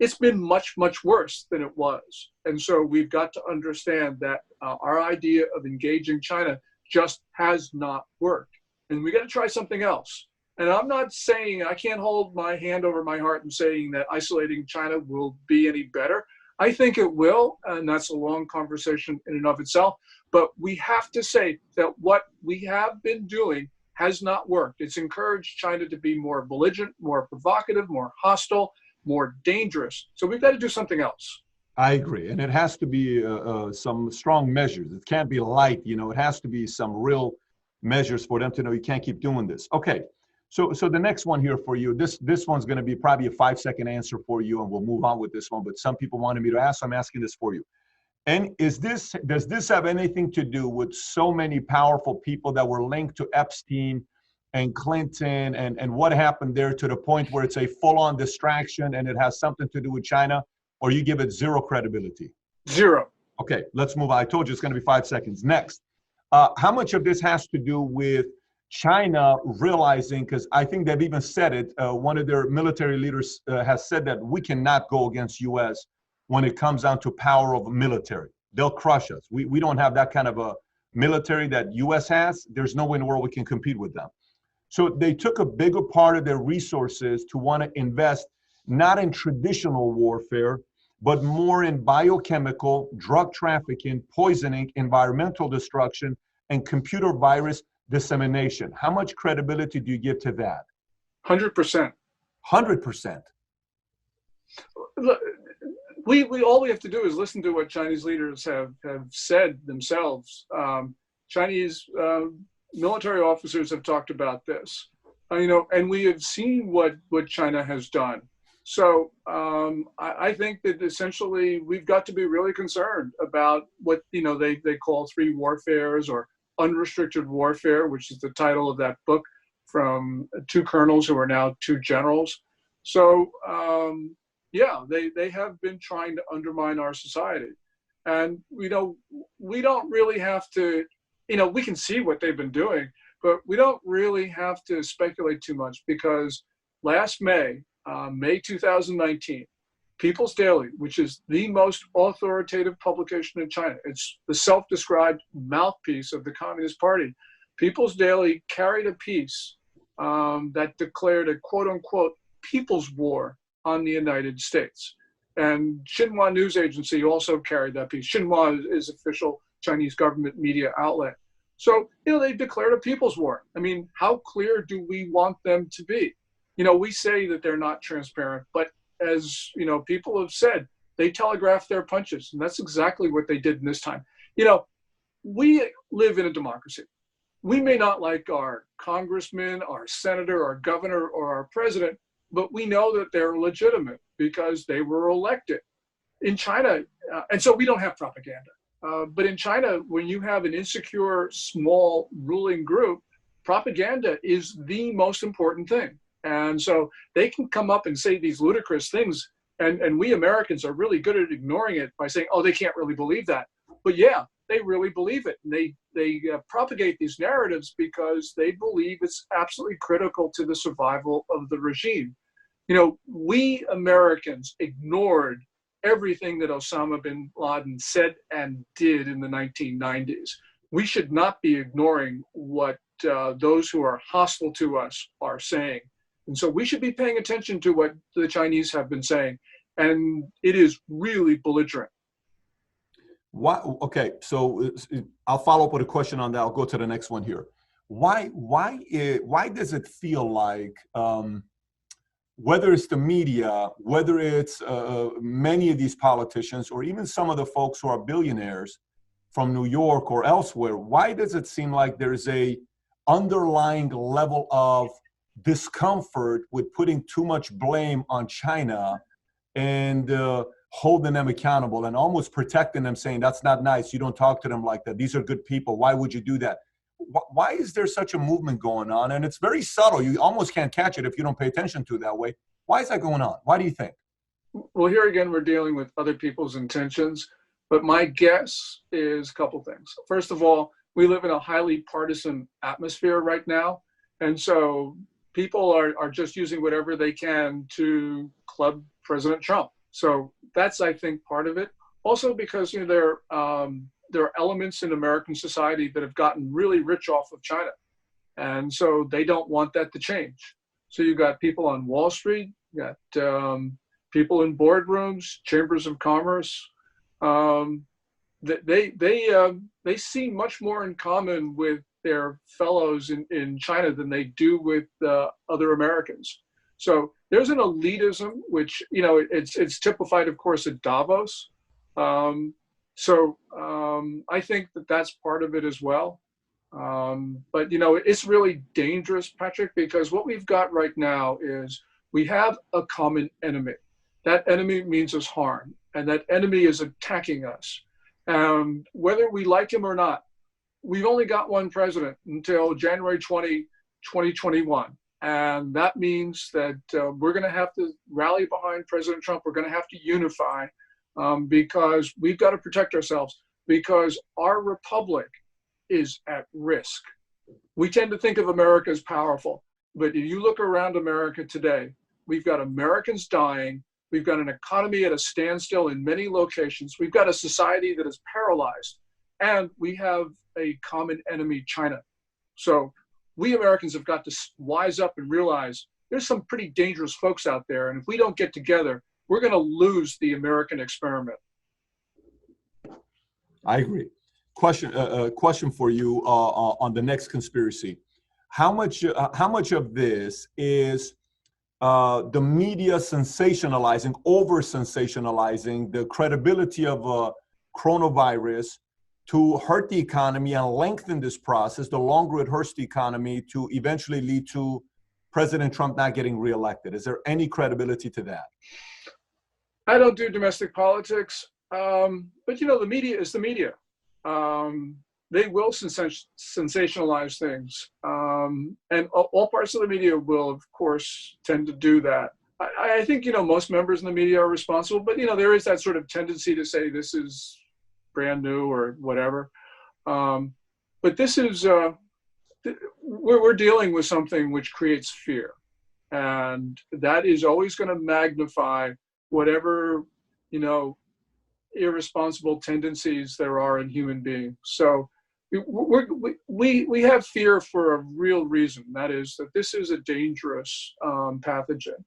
it's been much, much worse than it was. And so we've got to understand that our idea of engaging China just has not worked. And we got to try something else. And I'm not saying, I can't hold my hand over my heart and saying that isolating China will be any better. I think it will, and that's a long conversation in and of itself. But we have to say that what we have been doing has not worked. It's encouraged China to be more belligerent, more provocative, more hostile, more dangerous. So we've got to do something else. I agree. And it has to be some strong measures. It can't be light, it has to be some real measures for them to know you can't keep doing this. Okay. So the next one here for you, this one's going to be probably a 5-second answer for you, and we'll move on with this one. But some people wanted me to ask, so I'm asking this for you. And does this have anything to do with so many powerful people that were linked to Epstein and Clinton and what happened there, to the point where it's a full-on distraction and it has something to do with China, or you give it zero credibility? Zero. Okay, let's move on. I told you it's going to be 5 seconds. Next, how much of this has to do with China realizing, because I think they've even said it, one of their military leaders has said that we cannot go against U.S. when it comes down to power of military. They'll crush us. We don't have that kind of a military that U.S. has, there's no way in the world we can compete with them. So they took a bigger part of their resources to want to invest not in traditional warfare, but more in biochemical, drug trafficking, poisoning, environmental destruction, and computer virus dissemination. How much credibility do you give to that? 100%. 100%. Look, all we have to do is listen to what Chinese leaders have said themselves. Chinese military officers have talked about this, and we have seen what China has done. So I think that essentially we've got to be really concerned about what they call three warfares, or unrestricted warfare, which is the title of that book from two colonels who are now two generals. So they have been trying to undermine our society, and we don't really have to. We can see what they've been doing, but we don't really have to speculate too much, because last May 2019, People's Daily, which is the most authoritative publication in China, it's the self-described mouthpiece of the Communist Party. People's Daily carried a piece that declared a quote-unquote people's war on the United States. And Xinhua News Agency also carried that piece. Xinhua is official Chinese government media outlet. So, they declared a people's war. I mean, how clear do we want them to be? We say that they're not transparent, but as, people have said, they telegraph their punches. And that's exactly what they did in this time. We live in a democracy. We may not like our congressman, our senator, our governor, or our president, but we know that they're legitimate because they were elected. In China, and so we don't have propaganda. But in China, when you have an insecure, small ruling group, propaganda is the most important thing. And so they can come up and say these ludicrous things, and we Americans are really good at ignoring it by saying, oh, they can't really believe that. But yeah, they really believe it. And they propagate these narratives because they believe it's absolutely critical to the survival of the regime. We Americans ignored everything that Osama bin Laden said and did in the 1990s. We should not be ignoring what those who are hostile to us are saying. And so we should be paying attention to what the Chinese have been saying. And it is really belligerent. Why? Okay, so I'll follow up with a question on that. I'll go to the next one here. Why does it feel like, whether it's the media, whether it's many of these politicians, or even some of the folks who are billionaires from New York or elsewhere, why does it seem like there's a underlying level of discomfort with putting too much blame on China and holding them accountable and almost protecting them, saying, that's not nice, you don't talk to them like that, these are good people, why would you do that? Why is there such a movement going on? And it's very subtle. You almost can't catch it if you don't pay attention to it that way. Why is that going on? Why do you think? Well, here again, we're dealing with other people's intentions. But my guess is a couple things. First of all, we live in a highly partisan atmosphere right now. And so people are just using whatever they can to club President Trump. So that's, I think, part of it. Also because there are elements in American society that have gotten really rich off of China. And so they don't want that to change. So you've got people on Wall Street, you got people in boardrooms, chambers of commerce. They see much more in common with their fellows in China than they do with other Americans. So there's an elitism, which, it's typified, of course, at Davos. So I think that that's part of it as well. But, it's really dangerous, Patrick, because what we've got right now is we have a common enemy. That enemy means us harm, and that enemy is attacking us. And whether we like him or not, we've only got one president until January 2021. And that means that we're going to have to rally behind President Trump. We're going to have to unify because we've got to protect ourselves, because our republic is at risk. We tend to think of America as powerful, but if you look around America today, we've got Americans dying. We've got an economy at a standstill in many locations. We've got a society that is paralyzed. And we have a common enemy, China. So we Americans have got to wise up and realize there's some pretty dangerous folks out there. And if we don't get together, we're going to lose the American experiment. I agree. Question for you on the next conspiracy. How much of this is the media sensationalizing, over sensationalizing the credibility of coronavirus to hurt the economy and lengthen this process? The longer it hurts the economy, to eventually lead to President Trump not getting reelected. Is there any credibility to that? I don't do domestic politics, but the media is the media. They will sensationalize things, and all parts of the media will, of course, tend to do that. I think most members in the media are responsible, but there is that sort of tendency to say this is brand new or whatever. But this is we're dealing with something which creates fear, and that is always going to magnify whatever irresponsible tendencies there are in human beings. So we have fear for a real reason. That is that this is a dangerous pathogen,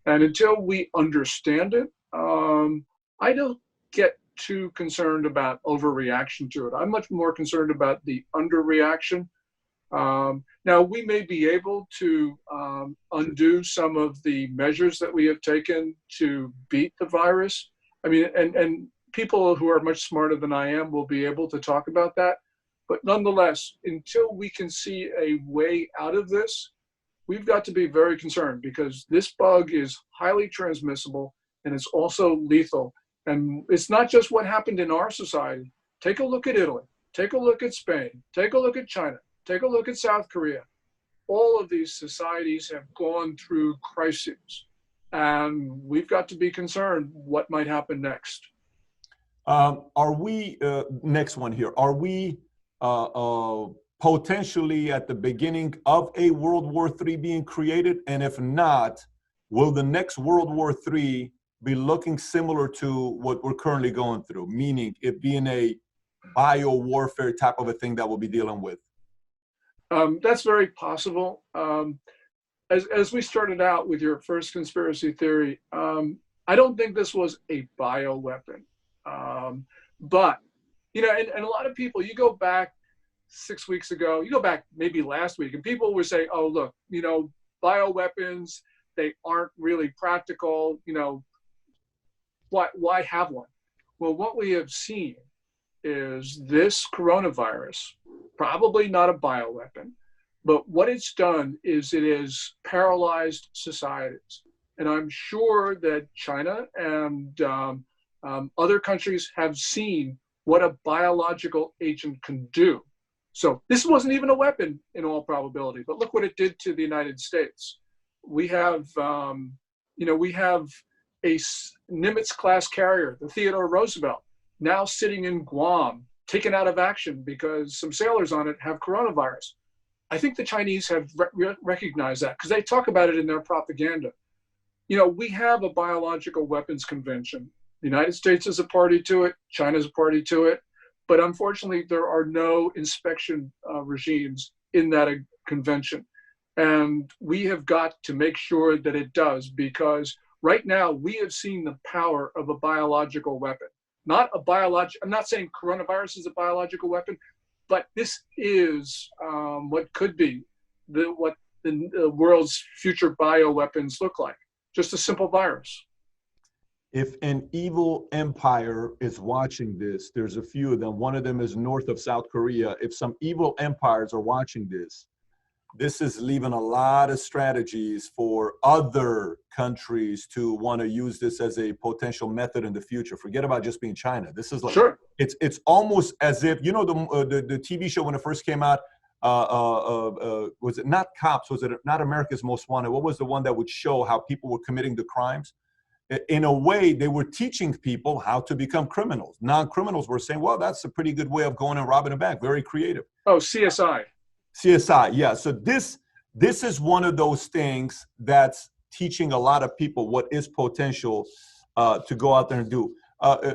and until we understand it, I don't get too concerned about overreaction to it. I'm much more concerned about the underreaction. Now, we may be able to undo some of the measures that we have taken to beat the virus. I mean, and people who are much smarter than I am will be able to talk about that. But nonetheless, until we can see a way out of this, we've got to be very concerned, because this bug is highly transmissible and it's also lethal. And it's not just what happened in our society. Take a look at Italy. Take a look at Spain. Take a look at China. Take a look at South Korea. All of these societies have gone through crises, and we've got to be concerned what might happen next. Are we, next one here, are we potentially at the beginning of a World War III being created? And if not, will the next World War III be looking similar to what we're currently going through, meaning it being a bio-warfare type of a thing that we'll be dealing with? That's very possible. As we started out with your first conspiracy theory, I don't think this was a bioweapon. But, and a lot of people, you go back 6 weeks ago, you go back maybe last week, and people would say, oh, look, bioweapons, they aren't really practical, why have one? Well, what we have seen is this coronavirus, probably not a bioweapon, but what it's done is it has paralyzed societies. And I'm sure that China and other countries have seen what a biological agent can do. So this wasn't even a weapon in all probability, but look what it did to the United States. We have, we have a Nimitz-class carrier, the Theodore Roosevelt, now sitting in Guam, taken out of action because some sailors on it have coronavirus. I think the Chinese have recognized that because they talk about it in their propaganda. We have a biological weapons convention. The United States is a party to it. China's a party to it. But unfortunately, there are no inspection regimes in that convention. And we have got to make sure that it does, because right now we have seen the power of a biological weapon. Not a I'm not saying coronavirus is a biological weapon, but this is what could be what the world's future bioweapons look like. Just a simple virus. If an evil empire is watching this, there's a few of them. One of them is north of South Korea. If some evil empires are watching this, this is leaving a lot of strategies for other countries to want to use this as a potential method in the future. Forget about just being China. This is like, sure. It's almost as if, the TV show when it first came out, was it not Cops? Was it not America's Most Wanted? What was the one that would show how people were committing the crimes? In a way, they were teaching people how to become criminals. Non-criminals were saying, well, that's a pretty good way of going and robbing a bank. Very creative. Oh, CSI. CSI, yeah. So this is one of those things that's teaching a lot of people what is potential to go out there and do.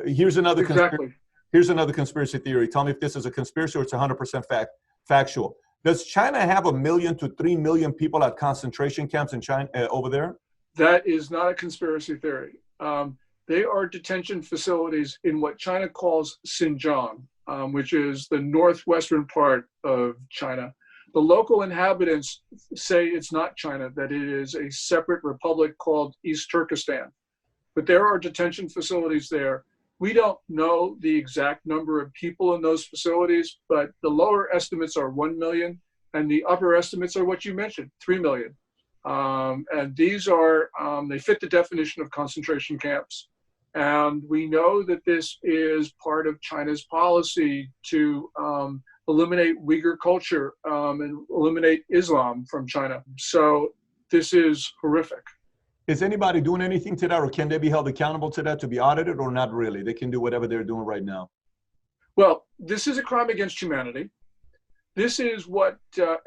Here's another exactly. Here's another conspiracy theory. Tell me if this is a conspiracy or it's 100% factual. Does China have 1 million to 3 million people at concentration camps in China over there? That is not a conspiracy theory. They are detention facilities in what China calls Xinjiang, which is the northwestern part of China. The local inhabitants say it's not China, that it is a separate republic called East Turkestan. But there are detention facilities there. We don't know the exact number of people in those facilities, but the lower estimates are 1 million, and the upper estimates are what you mentioned, 3 million. And these are, they fit the definition of concentration camps. And we know that this is part of China's policy to eliminate Uyghur culture and eliminate Islam from China. So this is horrific. Is anybody doing anything to that, or can they be held accountable to that, to be audited, or not really? They can do whatever they're doing right now. Well, this is a crime against humanity. This is what,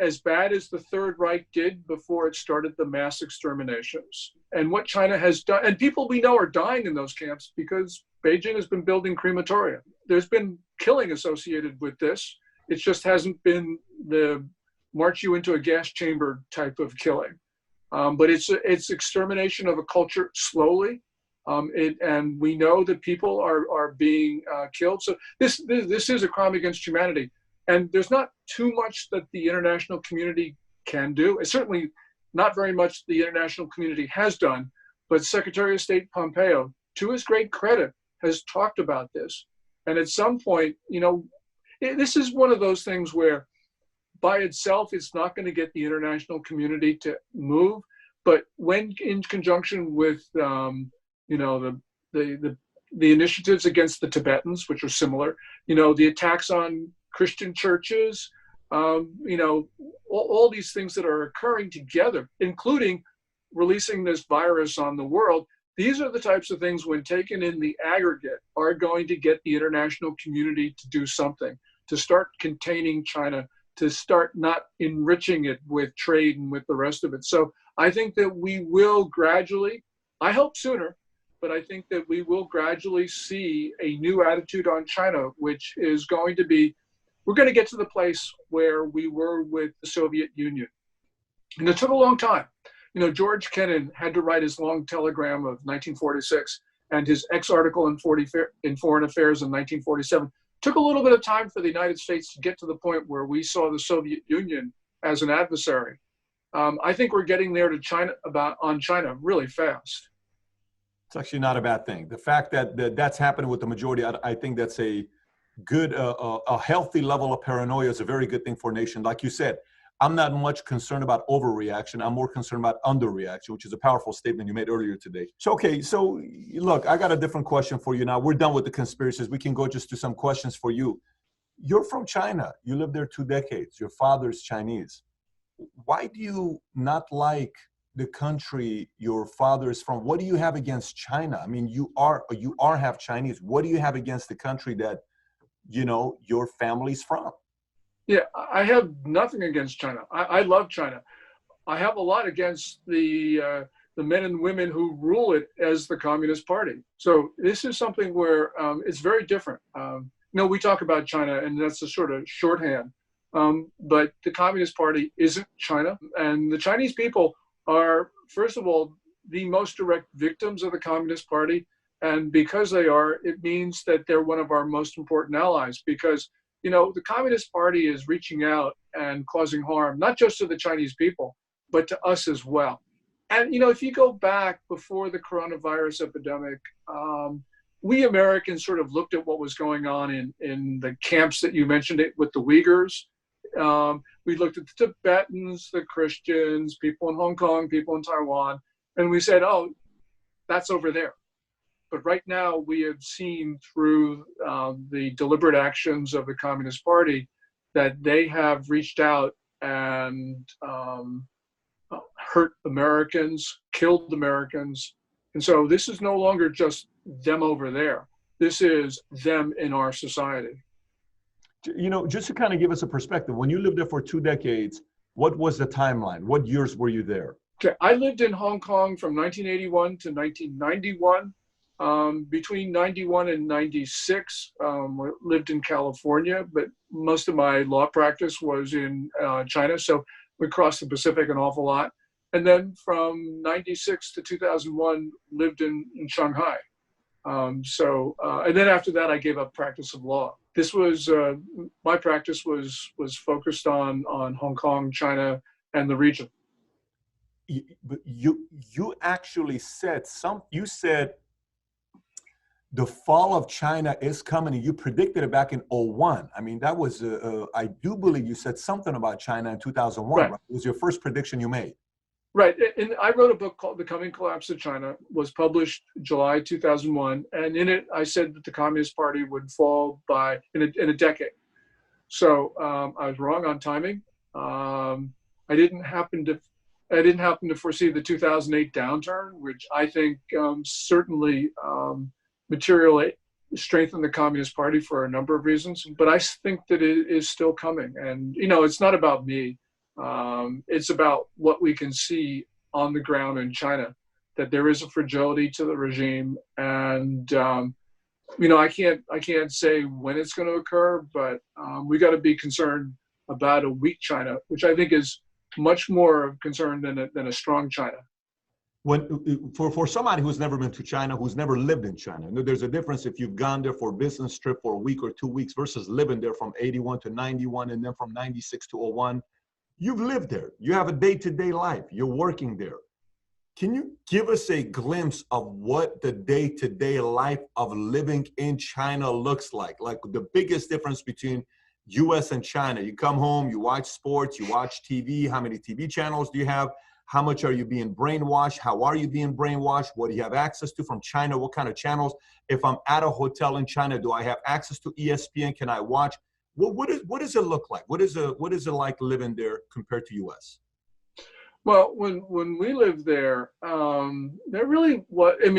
as bad as the Third Reich did before it started the mass exterminations, and what China has done, and people we know are dying in those camps because Beijing has been building crematoria. There's been killing associated with this. It just hasn't been the march you into a gas chamber type of killing. But it's extermination of a culture slowly, and we know that people are being killed. So this is a crime against humanity, and there's not too much that the international community can do. It's certainly not very much the international community has done. But Secretary of State Pompeo, to his great credit, has talked about this. And at some point, this is one of those things where by itself, it's not going to get the international community to move. But when in conjunction with, the initiatives against the Tibetans, which are similar, the attacks on Christian churches, all these things that are occurring together, including releasing this virus on the world, these are the types of things, when taken in the aggregate, are going to get the international community to do something, to start containing China, to start not enriching it with trade and with the rest of it. So I think that we will gradually, I hope sooner, but I think that we will gradually see a new attitude on China, which is going to be, we're going to get to the place where we were with the Soviet Union. And it took a long time. George Kennan had to write his long telegram of 1946 and his article in Foreign Affairs in 1947. Took a little bit of time for the United States to get to the point where we saw the Soviet Union as an adversary. I think we're getting there to China on China really fast. It's actually not a bad thing. The fact that that's happening with the majority, I think that's a good, a healthy level of paranoia is a very good thing for a nation. Like you said, I'm not much concerned about overreaction. I'm more concerned about underreaction, which is a powerful statement you made earlier today. So, okay, so look, I got a different question for you now. We're done with the conspiracies. We can go just to some questions for you. You're from China. You lived there 2 decades. Your father's Chinese. Why do you not like the country your father is from? What do you have against China? I mean, you are half Chinese. What do you have against the country that, your family's from? Yeah, I have nothing against China. I love China. I have a lot against the men and women who rule it as the Communist Party. So this is something where it's very different. We talk about China, and that's a sort of shorthand. But the Communist Party isn't China. And the Chinese people are, first of all, the most direct victims of the Communist Party. And because they are, it means that they're one of our most important allies, because the Communist Party is reaching out and causing harm, not just to the Chinese people, but to us as well. And, if you go back before the coronavirus epidemic, we Americans sort of looked at what was going on in the camps that you mentioned it with the Uyghurs. We looked at the Tibetans, the Christians, people in Hong Kong, people in Taiwan, and we said, oh, that's over there. But right now, we have seen through the deliberate actions of the Communist Party that they have reached out and hurt Americans, killed Americans. And so this is no longer just them over there. This is them in our society. Just to kind of give us a perspective, when you lived there for 2 decades, what was the timeline? What years were you there? Okay, I lived in Hong Kong from 1981 to 1991. Between 91 and 96, lived in California, but most of my law practice was in China. So we crossed the Pacific an awful lot. And then from 96 to 2001, lived in Shanghai. And then after that, I gave up practice of law. This was, my practice was focused on Hong Kong, China, and the region. You actually said you said the fall of China is coming, and you predicted it back in 2001. I mean, that was, I do believe you said something about China in 2001, right? It was your first prediction you made. Right, and I wrote a book called The Coming Collapse of China, was published July 2001, and in it I said that the Communist Party would fall in a decade. So I was wrong on timing. I didn't happen to foresee the 2008 downturn, which I think certainly materially strengthened the Communist Party for a number of reasons. But I think that it is still coming, and it's not about me. It's about what we can see on the ground in China, that there is a fragility to the regime. And, I can't say when it's going to occur, but we got to be concerned about a weak China, which I think is much more of concern than a strong China. For somebody who's never been to China, who's never lived in China, there's a difference if you've gone there for a business trip for a week or 2 weeks versus living there from 81 to 91 and then from 96 to 01. You've lived there. You have a day-to-day life. You're working there. Can you give us a glimpse of what the day-to-day life of living in China looks like? Like the biggest difference between US and China. You come home, you watch sports, you watch TV. How many TV channels do you have? How much are you being brainwashed? How are you being brainwashed? What do you have access to from China? What kind of channels? If I'm at a hotel in China, do I have access to ESPN? Can I watch? What does it look like? What is it like living there compared to US? Well, when we lived there, there really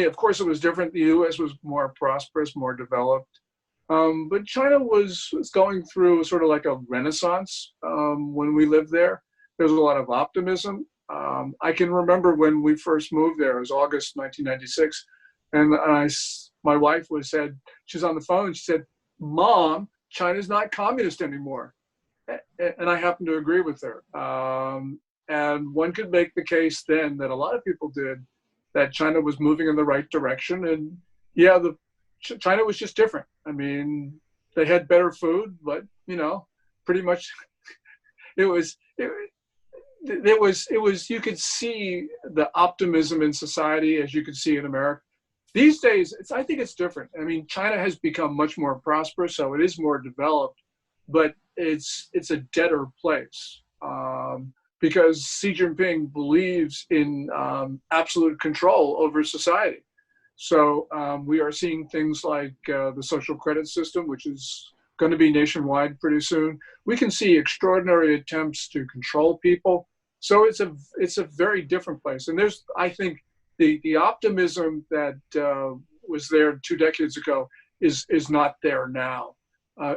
of course it was different. The US was more prosperous, more developed. But China was going through sort of like a renaissance when we lived there. There was a lot of optimism. I can remember when we first moved there, it was August 1996. And my wife she was on the phone and she said, "Mom, China's not communist anymore." And I happen to agree with her. And one could make the case then that a lot of people did, that China was moving in the right direction. And yeah, China was just different. I mean, they had better food, but pretty much you could see the optimism in society as you could see in America. These days, I think it's different. I mean, China has become much more prosperous, so it is more developed, but it's a deader place because Xi Jinping believes in absolute control over society. So we are seeing things like the social credit system, which is going to be nationwide pretty soon. We can see extraordinary attempts to control people. So it's a very different place. And I think, the optimism that was there 2 decades ago is not there now.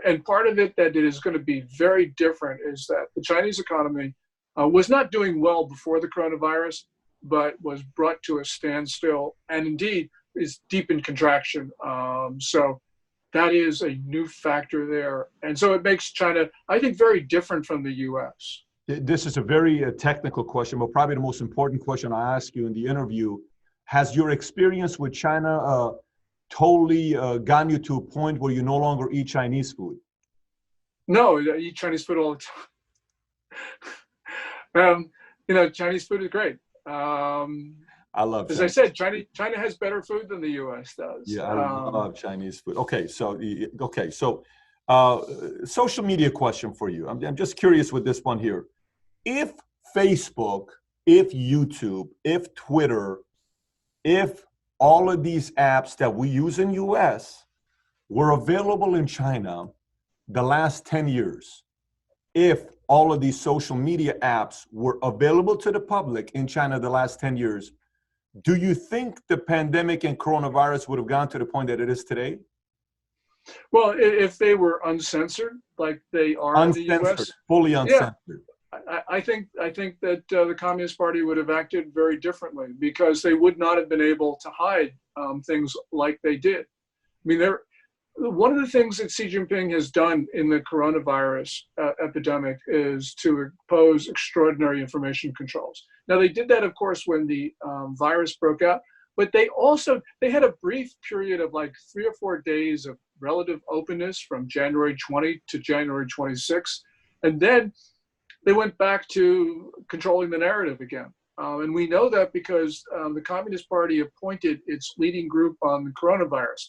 And part of it that it is going to be very different is that the Chinese economy was not doing well before the coronavirus, but was brought to a standstill and indeed is deep in contraction. So that is a new factor there. And so it makes China, I think, very different from the US. This is a very technical question, but probably the most important question I ask you in the interview. Has your experience with China totally gotten you to a point where you no longer eat Chinese food? No, I eat Chinese food all the time. Chinese food is great. I love As Chinese. I said, China has better food than the US does. Yeah, I love Chinese food. Okay, so social media question for you. I'm just curious with this one here. If Facebook, if YouTube, if Twitter, if all of these apps that we use in US were available in China the last 10 years, if all of these social media apps were available to the public in China the last 10 years, do you think the pandemic and coronavirus would have gone to the point that it is today? Well, if they were uncensored, like they are in the US. Fully uncensored. Yeah, I think that the Communist Party would have acted very differently because they would not have been able to hide things like they did. I mean, one of the things that Xi Jinping has done in the coronavirus epidemic is to impose extraordinary information controls. Now, they did that, of course, when the virus broke out, but they had a brief period of like 3 or 4 days of relative openness from January 20 to January 26. And then they went back to controlling the narrative again. And we know that because the Communist Party appointed its leading group on the coronavirus.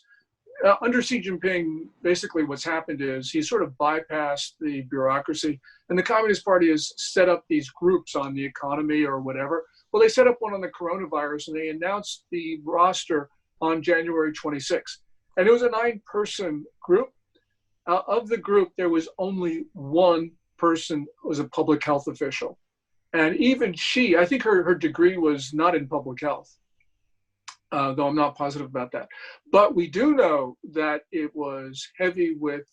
Under Xi Jinping, basically what's happened is he sort of bypassed the bureaucracy, and the Communist Party has set up these groups on the economy or whatever. Well, they set up one on the coronavirus, and they announced the roster on January 26th. And it was a 9-person group. Of the group, there was only one person who was a public health official. And even she, I think her degree was not in public health. Though I'm not positive about that. But we do know that it was heavy with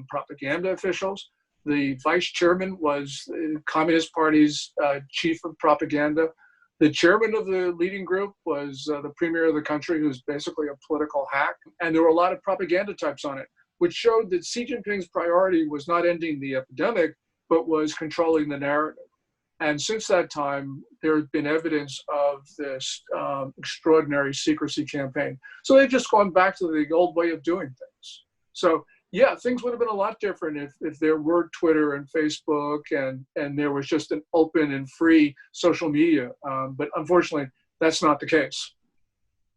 propaganda officials. The vice chairman was the Communist Party's chief of propaganda. The chairman of the leading group was the premier of the country, who's basically a political hack. And there were a lot of propaganda types on it, which showed that Xi Jinping's priority was not ending the epidemic, but was controlling the narrative. And since that time, there has been evidence of this extraordinary secrecy campaign. So they've just gone back to the old way of doing things. So yeah, things would have been a lot different if there were Twitter and Facebook and there was just an open and free social media. But unfortunately, that's not the case.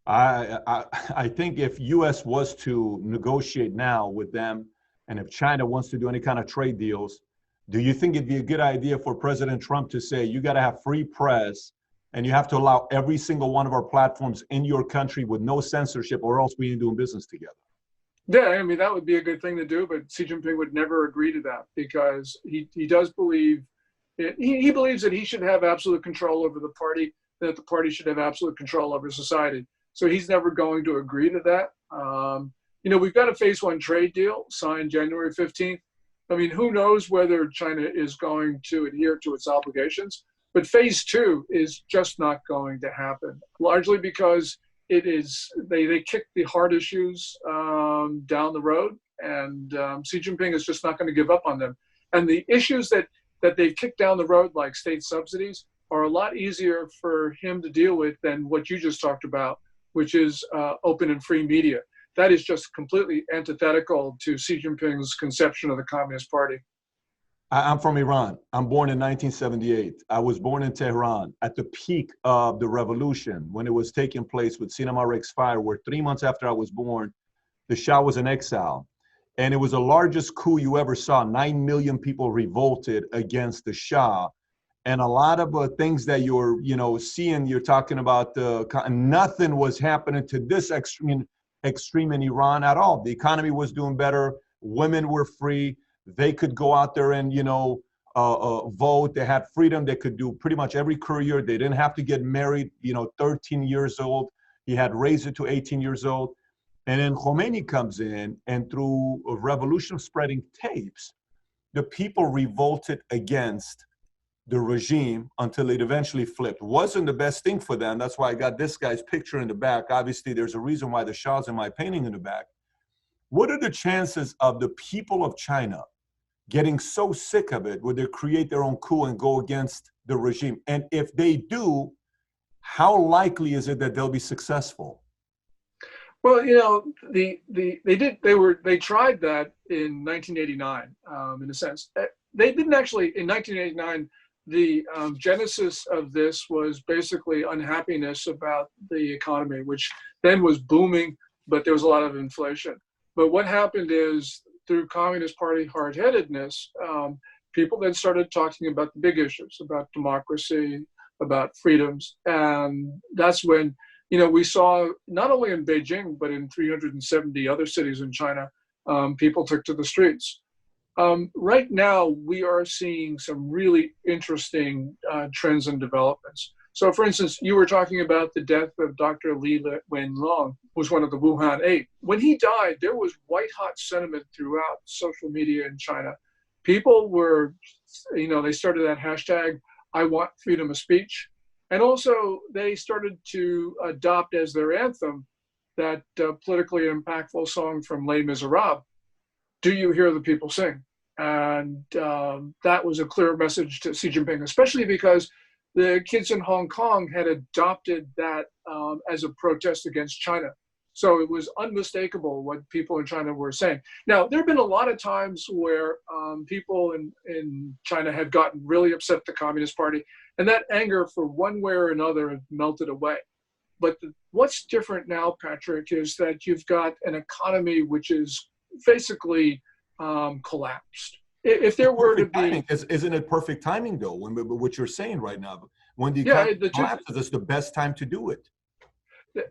I think if U.S. was to negotiate now with them, and if China wants to do any kind of trade deals, do you think it'd be a good idea for President Trump to say, you got to have free press and you have to allow every single one of our platforms in your country with no censorship, or else we ain't doing business together? Yeah, I mean, that would be a good thing to do, but Xi Jinping would never agree to that because he does believe, he believes that he should have absolute control over the party, that the party should have absolute control over society. So he's never going to agree to that. We've got a phase 1 trade deal signed January 15th. I mean, who knows whether China is going to adhere to its obligations, but phase 2 is just not going to happen, largely because they kick the hard issues down the road, and Xi Jinping is just not going to give up on them. And the issues that they've kicked down the road, like state subsidies, are a lot easier for him to deal with than what you just talked about, which is open and free media. That is just completely antithetical to Xi Jinping's conception of the Communist Party. I'm from Iran. I'm born in 1978. I was born in Tehran at the peak of the revolution when it was taking place with Cinema Rex Fire, where 3 months after I was born, the Shah was in exile. And it was the largest coup you ever saw. 9 million people revolted against the Shah. And a lot of things that you're seeing, you're talking about, nothing was happening to this extreme in Iran at all. The economy was doing better. Women were free. They could go out there and, vote. They had freedom. They could do pretty much every career. They didn't have to get married, 13 years old. He had raised it to 18 years old. And then Khomeini comes in, and through a revolution of spreading tapes, the people revolted against the regime until it eventually flipped. Wasn't the best thing for them. That's why I got this guy's picture in the back. Obviously, there's a reason why the Shah's in my painting in the back. What are the chances of the people of China getting so sick of it, would they create their own coup and go against the regime? And if they do, how likely is it that they'll be successful? Well, they tried that in 1989, in a sense. They didn't actually, in 1989, the genesis of this was basically unhappiness about the economy, which then was booming, but there was a lot of inflation. But what happened is, through Communist Party hard-headedness, people then started talking about the big issues, about democracy, about freedoms. And that's when, we saw, not only in Beijing, but in 370 other cities in China, people took to the streets. Right now, we are seeing some really interesting trends and developments. So, for instance, you were talking about the death of Dr. Li Wenlong, who was one of the Wuhan 8. When he died, there was white-hot sentiment throughout social media in China. People were they started that hashtag, I want freedom of speech. And also they started to adopt as their anthem that politically impactful song from Les Miserables, Do You Hear the People Sing? And that was a clear message to Xi Jinping, especially because the kids in Hong Kong had adopted that as a protest against China. So it was unmistakable what people in China were saying. Now, there have been a lot of times where people in China have gotten really upset at the Communist Party, and that anger for one way or another had melted away. But what's different now, Patrick, is that you've got an economy which is basically collapsed. If there were to be, isn't it perfect timing though? What you're saying right now, when the economy collapses, it's the best time to do it.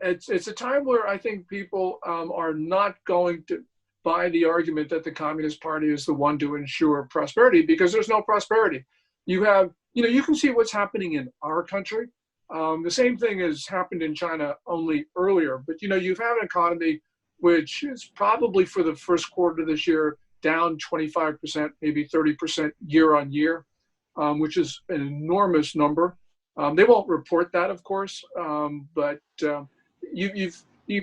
It's a time where I think people are not going to buy the argument that the Communist Party is the one to ensure prosperity, because there's no prosperity. You have, you can see what's happening in our country. The same thing has happened in China, only earlier. But you've had an economy which is probably for the first quarter of this year down 25%, maybe 30% year on year, which is an enormous number. They won't report that, of course, but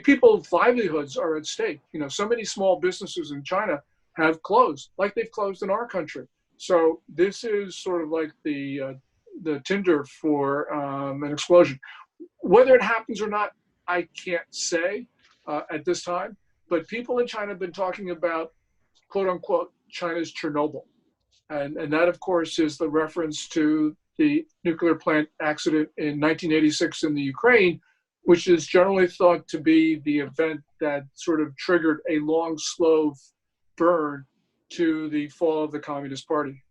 people's livelihoods are at stake. So many small businesses in China have closed, like they've closed in our country. So this is sort of like the tinder for an explosion. Whether it happens or not, I can't say at this time. But people in China have been talking about, quote unquote, China's Chernobyl. And that, of course, is the reference to the nuclear plant accident in 1986 in the Ukraine, which is generally thought to be the event that sort of triggered a long, slow burn to the fall of the Communist Party.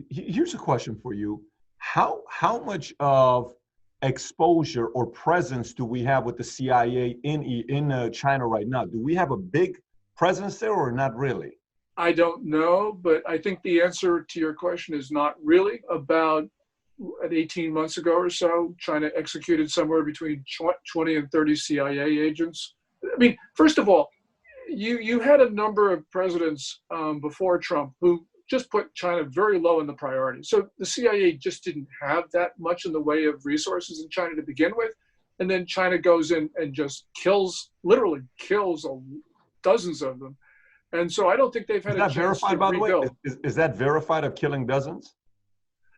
Here's a question for you. How much of exposure or presence do we have with the CIA in China right now? Do we have a big presence there or not really? I don't know, but I think the answer to your question is not really. About 18 months ago or so, China executed somewhere between 20 and 30 CIA agents. I mean, first of all, you had a number of presidents before Trump who just put China very low in the priority. So the CIA just didn't have that much in the way of resources in China to begin with. And then China goes in and just literally kills dozens of them. And so I don't think they've had a chance verified, to by the way? Is that verified of killing dozens?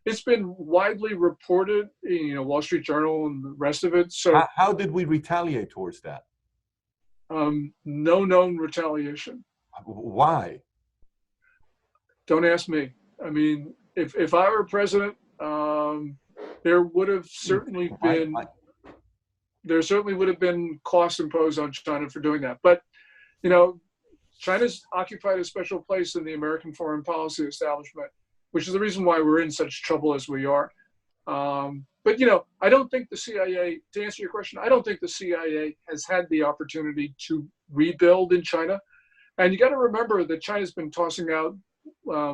It's been widely reported, Wall Street Journal and the rest of it. So how did we retaliate towards that? No known retaliation. Why? Don't ask me. I mean, if I were president, there certainly would have been costs imposed on China for doing that. But China's occupied a special place in the American foreign policy establishment, which is the reason why we're in such trouble as we are. But I don't think the CIA, to answer your question, I don't think the CIA has had the opportunity to rebuild in China. And you got to remember that China's been tossing out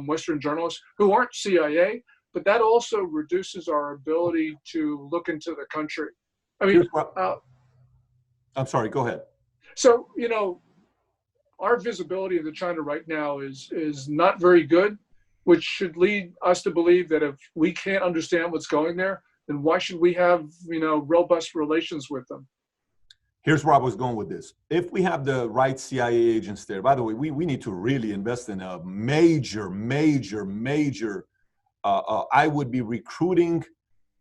Western journalists who aren't CIA, but that also reduces our ability to look into the country. I mean, I'm sorry, go ahead. So, our visibility into China right now is not very good, which should lead us to believe that if we can't understand what's going there, then why should we have, robust relations with them? Here's where I was going with this. If we have the right CIA agents there, by the way, we need to really invest in a major, I would be recruiting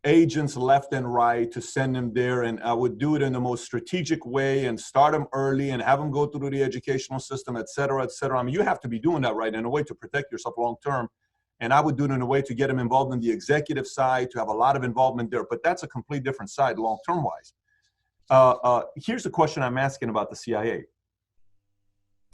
agents left and right to send them there, and I would do it in the most strategic way and start them early and have them go through the educational system, et cetera, et cetera. I mean, you have to be doing that right in a way to protect yourself long term. And I would do it in a way to get them involved in the executive side, to have a lot of involvement there. But that's a complete different side long term wise. Here's the question I'm asking about the CIA.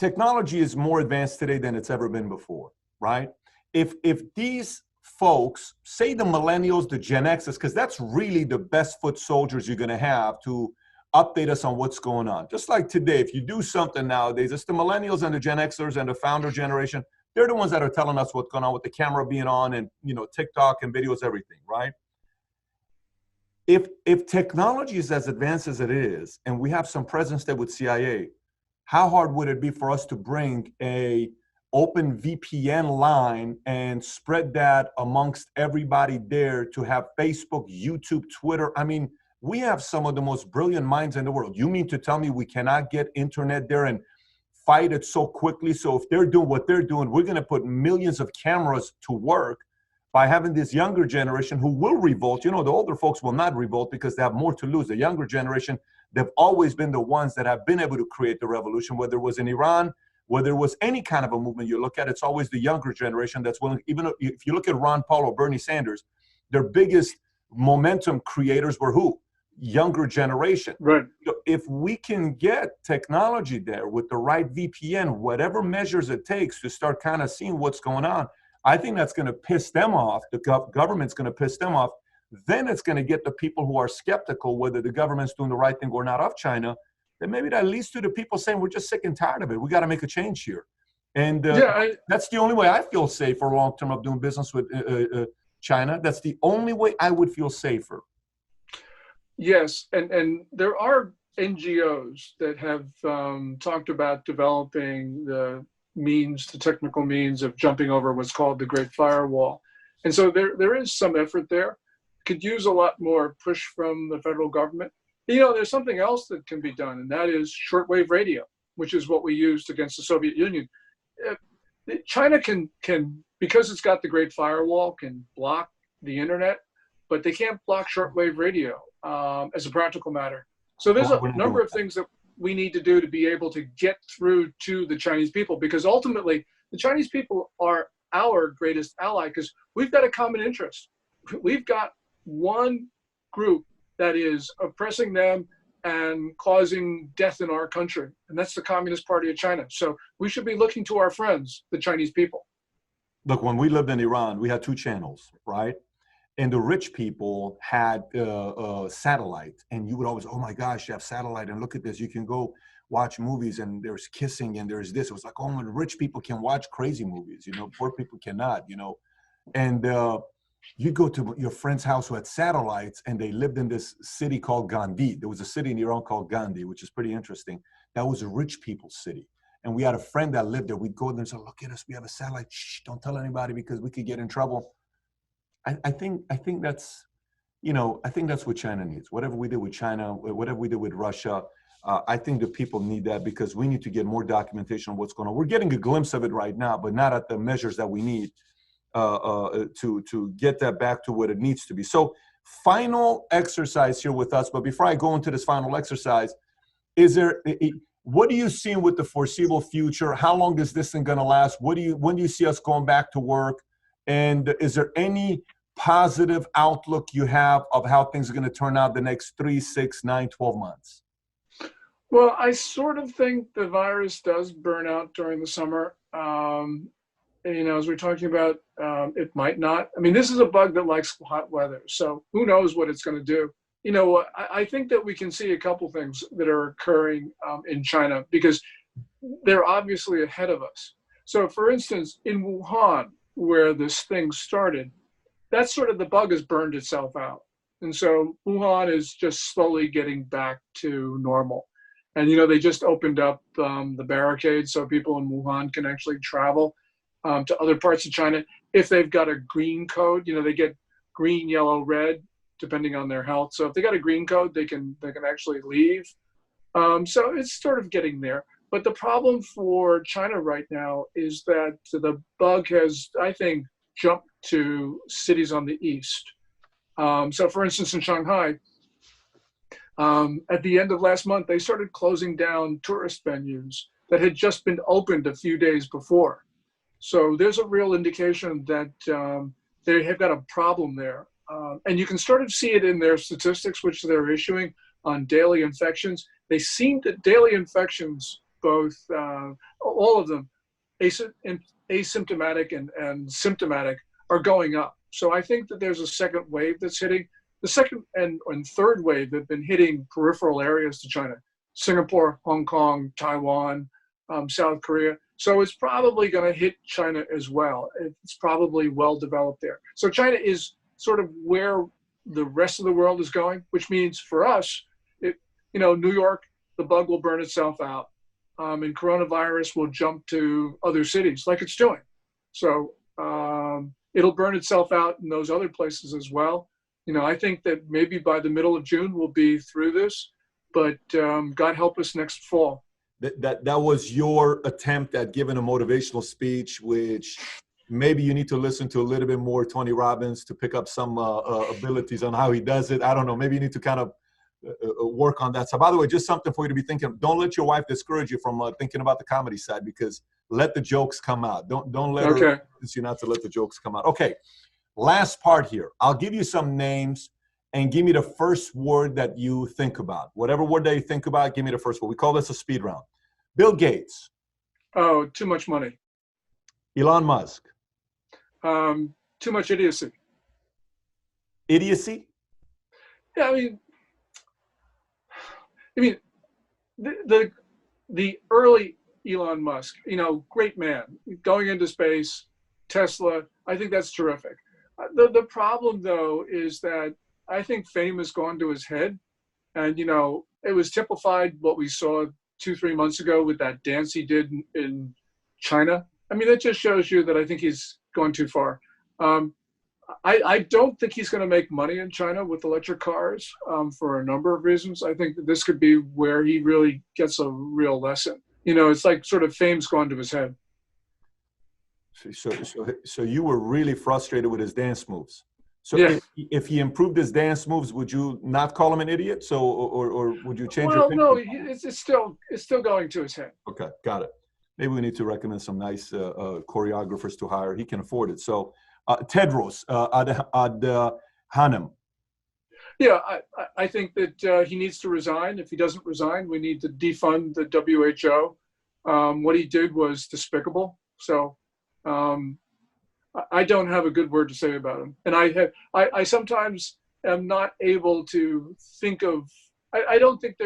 Technology is more advanced today than it's ever been before, right? If these folks, say the millennials, the Gen Xers, because that's really the best foot soldiers you're going to have to update us on what's going on. Just like today, if you do something nowadays, it's the millennials and the Gen Xers and the founder generation. They're the ones that are telling us what's going on with the camera being on and, TikTok and videos, everything, right? If technology is as advanced as it is, and we have some presence there with CIA, how hard would it be for us to bring a open VPN line and spread that amongst everybody there to have Facebook, YouTube, Twitter. I mean, we have some of the most brilliant minds in the world. You mean to tell me we cannot get internet there and fight it so quickly? So if they're doing what they're doing, we're going to put millions of cameras to work by having this younger generation who will revolt. You know, the older folks will not revolt because they have more to lose. The younger generation, they've always been the ones that have been able to create the revolution, whether it was in Iran, whether it was any kind of a movement you look at. It's always the younger generation that's willing. Even if you look at Ron Paul or Bernie Sanders, their biggest momentum creators were who? Younger generation. Right. So if we can get technology there with the right VPN, whatever measures it takes to start kind of seeing what's going on, I think that's going to piss them off. The government's going to piss them off. Then it's going to get the people who are skeptical whether the government's doing the right thing or not of China. Then maybe that leads to the people saying, we're just sick and tired of it. We got to make a change here. And that's the only way I feel safe for long-term of doing business with China. That's the only way I would feel safer. Yes, and there are NGOs that have talked about developing the technical means of jumping over what's called the Great Firewall. And so there is some effort there. Could use a lot more push from the federal government. You know, there's something else that can be done, and that is shortwave radio, which is what we used against the Soviet Union. China can, because it's got the Great Firewall, can block the internet, but they can't block shortwave radio as a practical matter. So there's a number of things that we need to do to be able to get through to the Chinese people, because ultimately the Chinese people are our greatest ally, because we've got a common interest. We've got one group that is oppressing them and causing death in our country, and that's the Communist Party of China. So we should be looking to our friends, the Chinese people. Look, when we lived in Iran, we had 2 channels, right? And the rich people had satellite, and you would always, oh my gosh, you have satellite, and look at this, you can go watch movies, and there's kissing, and there's this. It was like, oh, when rich people can watch crazy movies, you know, poor people cannot, you know. And you go to your friend's house who had satellites, and they lived in this city called Gandhi. There was a city in Iran called Gandhi, which is pretty interesting. That was a rich people's city. And we had a friend that lived there. We'd go there and say, look at us, we have a satellite. Shh, don't tell anybody because we could get in trouble. I think that's, you know, I think that's what China needs. Whatever we did with China, whatever we did with Russia, I think the people need that, because we need to get more documentation on what's going on. We're getting a glimpse of it right now, but not at the measures that we need to get that back to what it needs to be. So final exercise here with us. But before I go into this final exercise, what do you see with the foreseeable future? How long is this thing going to last? When do you see us going back to work? And is there any positive outlook you have of how things are going to turn out the next 3, 6, 9, 12 months? Well, I sort of think the virus does burn out during the summer. You know, as we're talking about, it might not. I mean, this is a bug that likes hot weather, so who knows what it's going to do. You know, I think that we can see a couple things that are occurring in China, because they're obviously ahead of us. So, for instance, in Wuhan, where this thing started, that's sort of, the bug has burned itself out. And so Wuhan is just slowly getting back to normal. And, you know, they just opened up the barricades so people in Wuhan can actually travel to other parts of China. If they've got a green code, you know, they get green, yellow, red, depending on their health. So if they got a green code, they can actually leave. So it's sort of getting there. But the problem for China right now is that the bug has, I think, jumped to cities on the east. So for instance, in Shanghai, at the end of last month, they started closing down tourist venues that had just been opened a few days before. So there's a real indication that they have got a problem there. And you can sort of see it in their statistics, which they're issuing on daily infections. They seem that daily infections, both, all of them, asymptomatic and symptomatic, are going up. So I think that there's a second wave that's hitting. The second and third wave have been hitting peripheral areas to China: Singapore, Hong Kong, Taiwan, South Korea. So it's probably going to hit China as well. It's probably well developed there. So China is sort of where the rest of the world is going, which means for us, New York, the bug will burn itself out. and coronavirus will jump to other cities like it's doing. So it'll burn itself out in those other places as well. I think that maybe by the middle of June we'll be through this, but God help us next fall. That was your attempt at giving a motivational speech, which maybe you need to listen to a little bit more Tony Robbins to pick up some abilities on how he does it. I don't know. Maybe you need to kind of work on that. So by the way, just something for you to be thinking of. Don't let your wife discourage you from thinking about the comedy side, because let the jokes come out. Don't let her convince you not to let the jokes come out. Okay. Last part here. I'll give you some names and give me the first word that you think about. Whatever word that you think about, give me the first word. We call this a speed round. Bill Gates. Oh, too much money. Elon Musk. Too much idiocy. Idiocy? Yeah, I mean, the early Elon Musk, great man, going into space, Tesla. I think that's terrific. The problem, though, is that I think fame has gone to his head, and it was typified what we saw 2-3 months ago with that dance he did in China. I mean, that just shows you that I think he's gone too far. I don't think he's going to make money in China with electric cars for a number of reasons. I think that this could be where he really gets a real lesson. It's like sort of fame's gone to his head. So you were really frustrated with his dance moves. So yeah. if he improved his dance moves, would you not call him an idiot? So or would you change your opinion? Well, no, it's still going to his head. Okay, got it. Maybe we need to recommend some nice choreographers to hire. He can afford it. So Tedros Adhanom. Yeah, I think that he needs to resign. If he doesn't resign, we need to defund the WHO. What he did was despicable. So I don't have a good word to say about him. And I sometimes am not able to think of, I don't think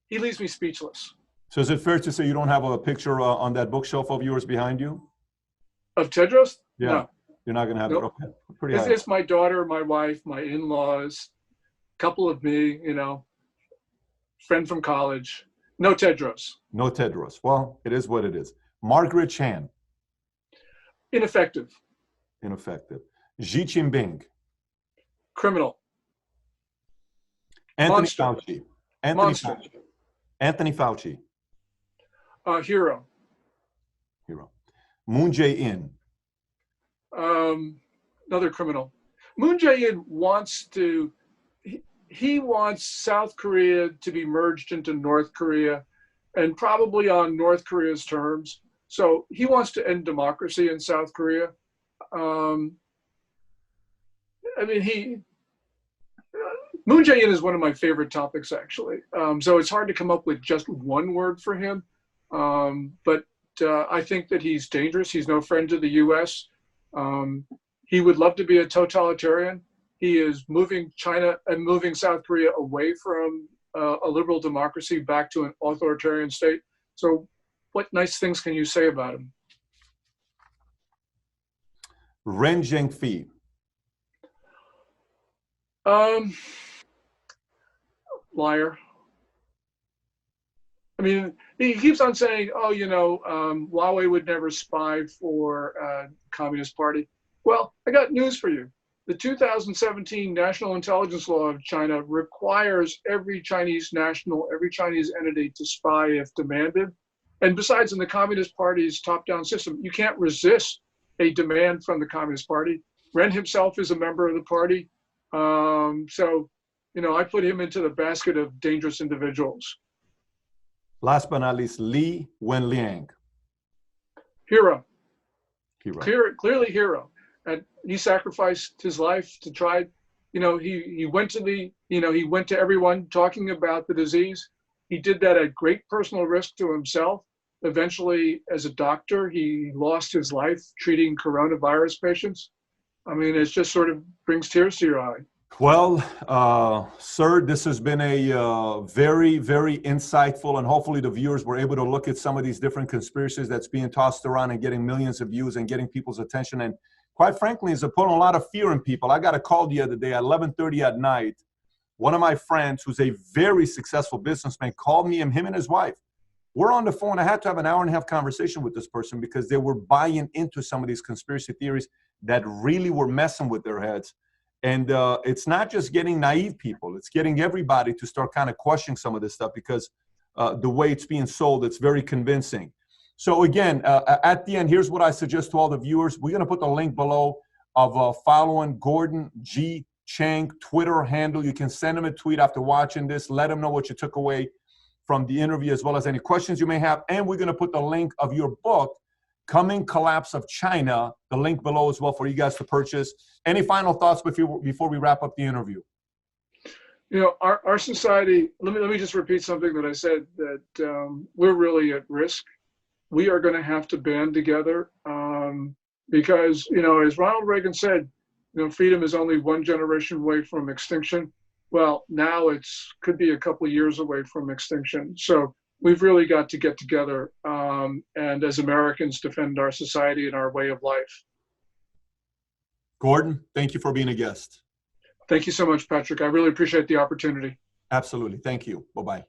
he leaves me speechless. So is it fair to say you don't have a picture on that bookshelf of yours behind you? Of Tedros? Yeah. No. You're not going to have Nope. it? Okay. Pretty high. It's my daughter, my wife, my in-laws, couple of me, friend from college. No Tedros. No Tedros. Well, it is what it is. Margaret Chan. Ineffective. Xi Jinping. Criminal. Anthony Monster. Fauci. Monster. Anthony Fauci. Hero. Moon Jae-in. Another criminal. Moon Jae-in wants he wants South Korea to be merged into North Korea, and probably on North Korea's terms. So he wants to end democracy in South Korea. Moon Jae-in is one of my favorite topics, actually. So it's hard to come up with just one word for him. But I think that he's dangerous. He's no friend to the U.S. He would love to be a totalitarian. He is moving China and moving South Korea away from a liberal democracy back to an authoritarian state. So what nice things can you say about him? Ren Zhengfi. Liar. I mean, he keeps on saying, Huawei would never spy for Communist Party. Well, I got news for you. The 2017 National Intelligence Law of China requires every Chinese national, every Chinese entity to spy if demanded. And besides, in the Communist Party's top-down system, you can't resist a demand from the Communist Party. Ren himself is a member of the party. I put him into the basket of dangerous individuals. Last but not least, Li Wenliang. Hero. Clearly hero. And he sacrificed his life to try, he went to everyone talking about the disease. He did that at great personal risk to himself. Eventually, as a doctor, he lost his life treating coronavirus patients. I mean, it just sort of brings tears to your eye. Well, sir, this has been a very, very insightful, and hopefully the viewers were able to look at some of these different conspiracies that's being tossed around and getting millions of views and getting people's attention. And quite frankly, it's putting a lot of fear in people. I got a call the other day at 11:30 at night One of my friends, who's a very successful businessman, called me, him and his wife. We're on the phone. I had to have an hour and a half conversation with this person because they were buying into some of these conspiracy theories that really were messing with their heads. And it's not just getting naive people. It's getting everybody to start kind of questioning some of this stuff because the way it's being sold, it's very convincing. So again, at the end, here's what I suggest to all the viewers. We're going to put the link below of following Gordon G. Chang Twitter handle. You can send him a tweet after watching this. Let him know what you took away from the interview, as well as any questions you may have. And we're going to put the link of your book, Coming Collapse of China, the link below as well for you guys to purchase. Any final thoughts before we wrap up the interview? You know, our society, let me just repeat something that I said, that we're really at risk. We are going to have to band together because, you know, as Ronald Reagan said, you know, freedom is only one generation away from extinction. Well, now could be a couple of years away from extinction. So we've really got to get together and as Americans defend our society and our way of life. Gordon, thank you for being a guest. Thank you so much, Patrick. I really appreciate the opportunity. Absolutely. Thank you. Bye-bye.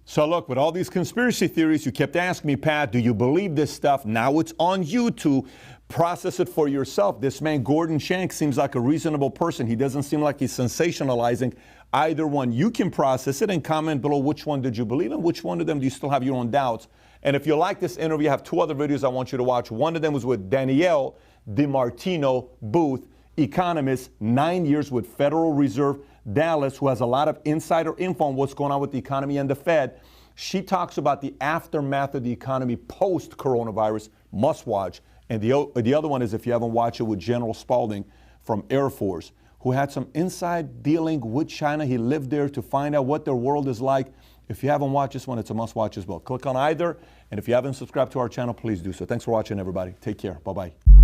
So look, with all these conspiracy theories, you kept asking me, Pat, do you believe this stuff? Now it's on you to process it for yourself. This man, Gordon Chang, seems like a reasonable person. He doesn't seem like he's sensationalizing either one. You can process it and comment below which one did you believe in, which one of them do you still have your own doubts. And if you like this interview, I have two other videos I want you to watch. One of them was with Danielle DiMartino Booth, economist, 9 years with Federal Reserve Dallas, who has a lot of insider info on what's going on with the economy and the Fed. She talks about the aftermath of the economy post-coronavirus, must watch. And the other one is, if you haven't watched it, with General Spalding from Air Force, who had some inside dealing with China. He lived there to find out what their world is like. If you haven't watched this one, it's a must watch as well. Click on either. And if you haven't subscribed to our channel, please do so. Thanks for watching, everybody. Take care. Bye-bye.